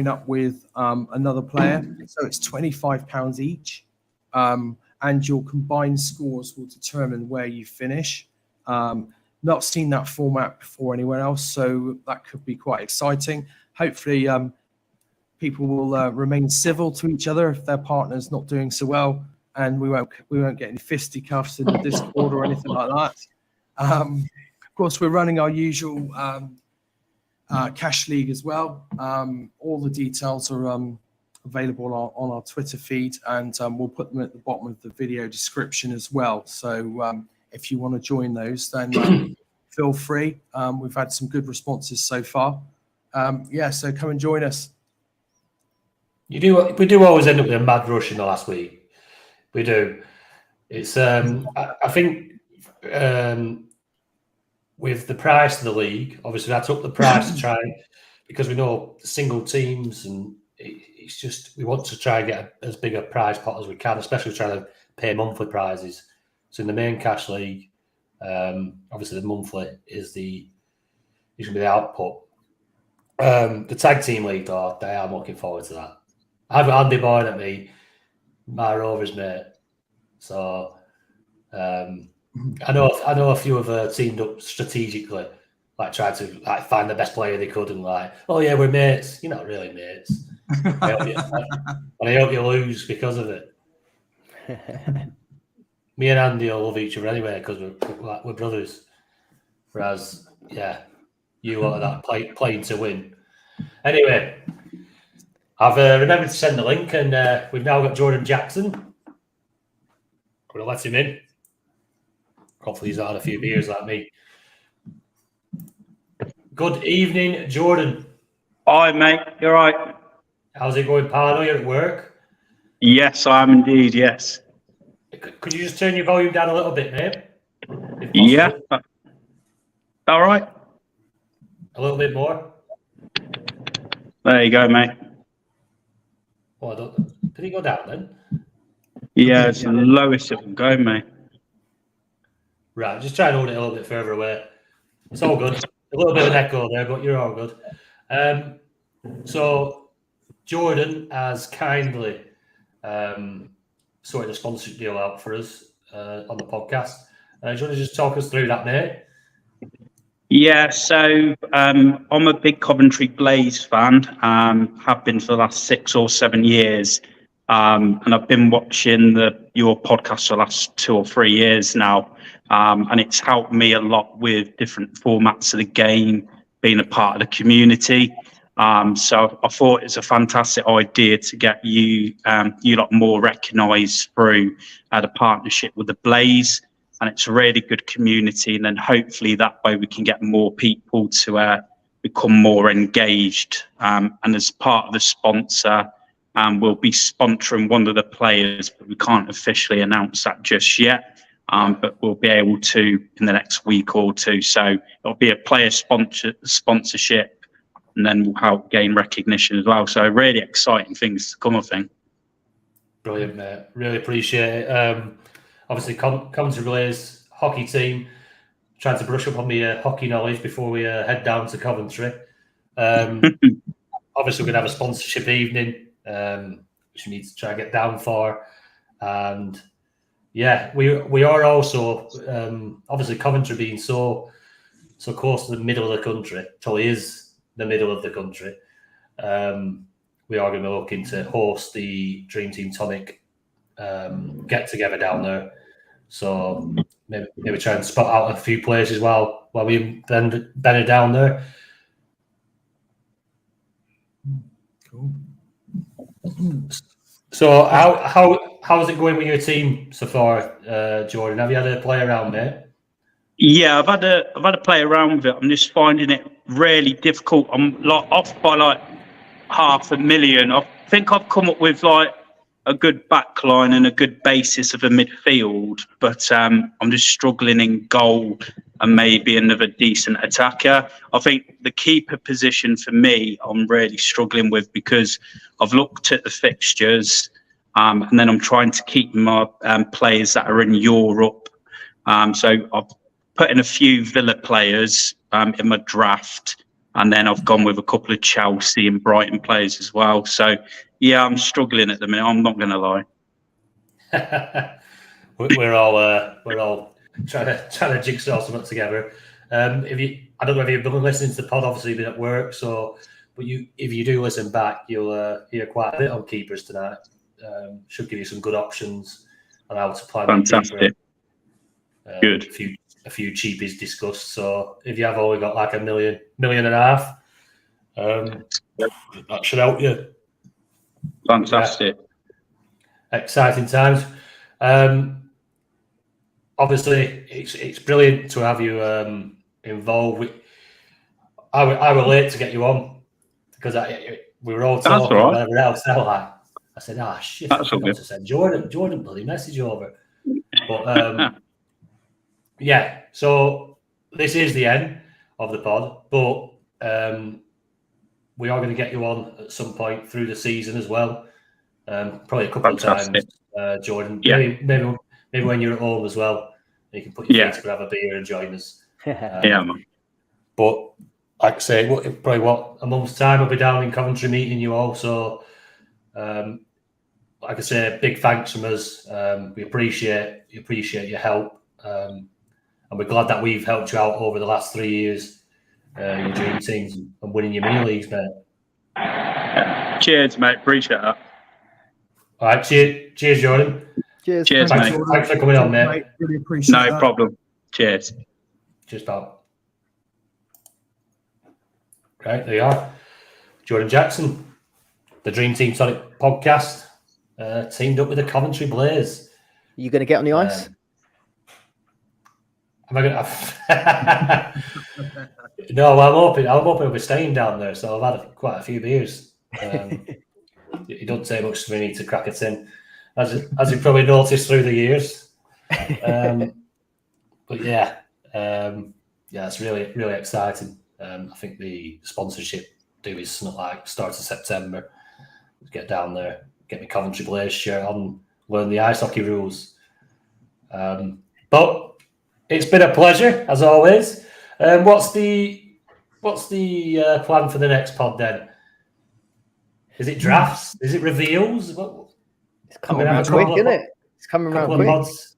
up with another player. So it's £25 each, and your combined scores will determine where you finish. Not seen that format before anywhere else, so that could be quite exciting. Hopefully, people will remain civil to each other if their partner's not doing so well, and we won't get any fisticuffs in the Discord or anything like that. Of course, we're running our usual cash league as well. All the details are available on our Twitter feed, and we'll put them at the bottom of the video description as well. So if you want to join those, then feel free. We've had some good responses so far. So come and join us. We do always end up with a mad rush in the last week. We do. It's I think with the price of the league, obviously that's up the price to try, because we know single teams, and it's just we want to try and get as big a prize pot as we can, especially trying to pay monthly prizes. So in the main cash league, obviously the monthly is going to be the output. The tag team league, though, I'm looking forward to that. I've got Andy Boyd at me, my Rovers mate. So I know a few have teamed up strategically, like tried to find the best player they could, and oh yeah, we're mates. You're not really mates. I hope you lose because of it. Me and Andy will love each other anyway because we're brothers. Whereas, you lot of that playing to win. Anyway, I've remembered to send the link, and we've now got Jordan Jackson. I'm going to let him in. Hopefully he's had a few beers like me. Good evening, Jordan. Hi, mate. You're right. How's it going, pal? I know you're at work. Yes, I am indeed. Yes. Could you just turn your volume down a little bit, mate? Yeah. All right. A little bit more. There you go, mate. Oh, did it go down then? Yeah, it's the lowest it will go, mate. Right, just try and hold it a little bit further away. It's all good. A little bit of an echo there, but you're all good. So Jordan has kindly sorted a sponsorship deal out for us on the podcast. Do you want to just talk us through that, mate? Yeah, so I'm a big Coventry Blaze fan. Have been for the last 6 or 7 years. And I've been watching your podcast for the last 2 or 3 years now. And it's helped me a lot with different formats of the game, being a part of the community. So I thought it's a fantastic idea to get you lot more recognised through the partnership with the Blaze. And it's a really good community. And then hopefully that way we can get more people to become more engaged. And as part of the sponsor, we'll be sponsoring one of the players, but we can't officially announce that just yet. But we'll be able to in the next week or two. So it'll be a player sponsorship, and then we'll help gain recognition as well. So really exciting things to come, I think. Brilliant, mate. Really appreciate it. Obviously, Coventry Blaze hockey team. Trying to brush up on my hockey knowledge before we head down to Coventry. Obviously, we're going to have a sponsorship evening, which we need to try and get down for. And yeah, we are also obviously Coventry being so close to the middle of the country. Probably is the middle of the country. We are going to be looking to host the Dream Team Tonic get together down there. So maybe try and spot out a few places while we then are down there. Cool. So how's it going with your team so far, Jordan? Have you had a play around, mate? Yeah, I've had a play around with it. I'm just finding it really difficult. I'm off by 500,000. I think I've come up with a good backline and a good basis of a midfield, but I'm just struggling in goal and maybe another decent attacker. I think the keeper position for me, I'm really struggling with because I've looked at the fixtures and then I'm trying to keep my players that are in Europe. So I've put in a few Villa players in my draft, and then I've gone with a couple of Chelsea and Brighton players as well. So yeah, I'm struggling at the minute. I'm not going to lie. we're all trying to jigsaw something together. I don't know if you've been listening to the pod. Obviously, you've been at work, but if you do listen back, you'll hear quite a bit on keepers tonight. Should give you some good options on how to plan. Fantastic. Good. A few cheapies discussed. So if you have only got like $1.5 million, that should help you. Fantastic. Yeah. Exciting times. Obviously, it's brilliant to have you involved. I were late to get you on because we were all That's talking all and right. whatever else. I said, shit, That's I all forgot good. to send Jordan bloody message over. But yeah, so this is the end of the pod, but we are going to get you on at some point through the season as well. Probably a couple Fantastic. of times, Jordan. Yeah. Maybe when you're at home as well, you can put your feet to grab a beer and join us. Yeah, man. But like I say, probably a month's time I'll be down in Coventry meeting you all. So, like I say, big thanks from us. We appreciate your help, and we're glad that we've helped you out over the last 3 years, your dream teams and winning your mini leagues, mate. Cheers, mate. Appreciate that. All right, cheers, Jordan. Cheers. Cheers, mate. Thanks for coming on, mate. Really appreciate No that. problem. Cheers. Cheers, pal. Right, there you are. Jordan Jackson, the Dream Team Tonic podcast, teamed up with the Coventry Blaze. You going to get on the ice? Am I going to? No, I'm hoping I'll be staying down there, so I've had quite a few beers. It doesn't take much for me to crack it in, as you've probably noticed through the years. But yeah, it's really, really exciting. I think the sponsorship due is something like start of September. Get down there, get my Coventry Blaze shirt on, learn the ice hockey rules. But it's been a pleasure as always. What's the plan for the next pod then? Is it drafts? Is it reveals? It's coming around quick, isn't it? It's coming around quick. Pods.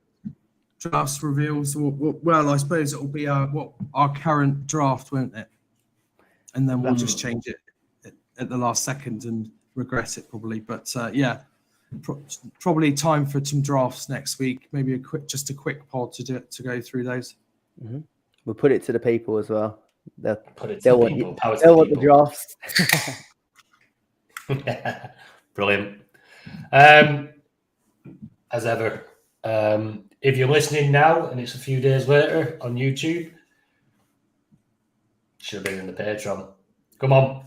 Drafts reveals. Well, I suppose it will be our current draft, won't it? And then we'll just change it at the last second and regret it probably. But probably time for some drafts next week. Maybe a quick pod to go through those. Mm-hmm. We'll put it to the people as well. They'll want the drafts. Brilliant. As ever, if you're listening now and it's a few days later on YouTube, should have been in the Patreon. Come on,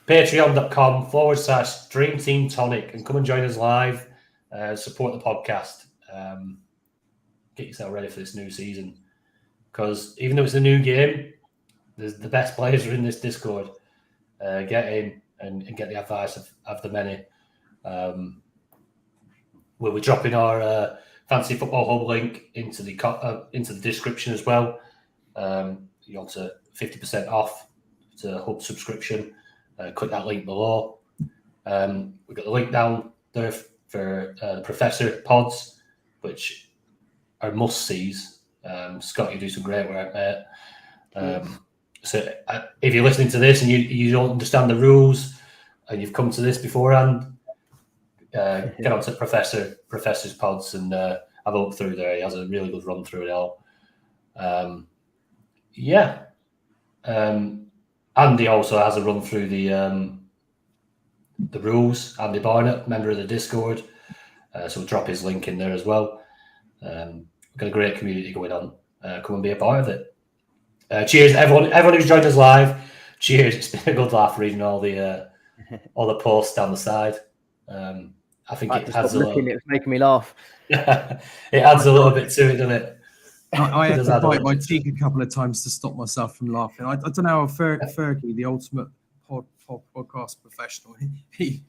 patreon.com/Dream Team Tonic and come and join us live. Support the podcast. Get yourself ready for this new season, because even though it's a new game, the best players are in this Discord. Get in and get the advice of the many. We'll be dropping our Fantasy Football Hub link into the description as well. You want to 50% off to Hub subscription. Click that link below. We've got the link down there for Professor pods, which are must-sees. Scott, you do some great work, mate. So if you're listening to this and you don't understand the rules and you've come to this beforehand, get on to Professor's pods and have a look through there. He has a really good run through it all. Andy also has a run through the rules. Andy Barnett, member of the Discord. So we'll drop his link in there as well. We've got a great community going on. Come and be a part of it. Cheers, everyone who's joined us live. Cheers. It's been a good laugh reading all the posts down the side. I think it adds a little. It's making me laugh. It adds a little bit to it, doesn't it? I had to bite my cheek a couple of times to stop myself from laughing. I don't know how Fergie, the ultimate podcast professional, he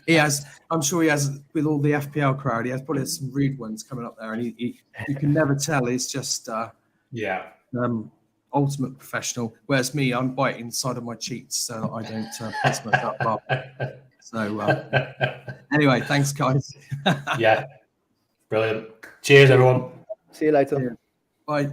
has. I'm sure he has, with all the FPL crowd. He has probably some rude ones coming up there, and you can never tell. He's just ultimate professional. Whereas me, I'm biting the side of my cheeks so that I don't piss myself off. So anyway, thanks guys. Yeah, brilliant. Cheers, everyone. See you later. Bye.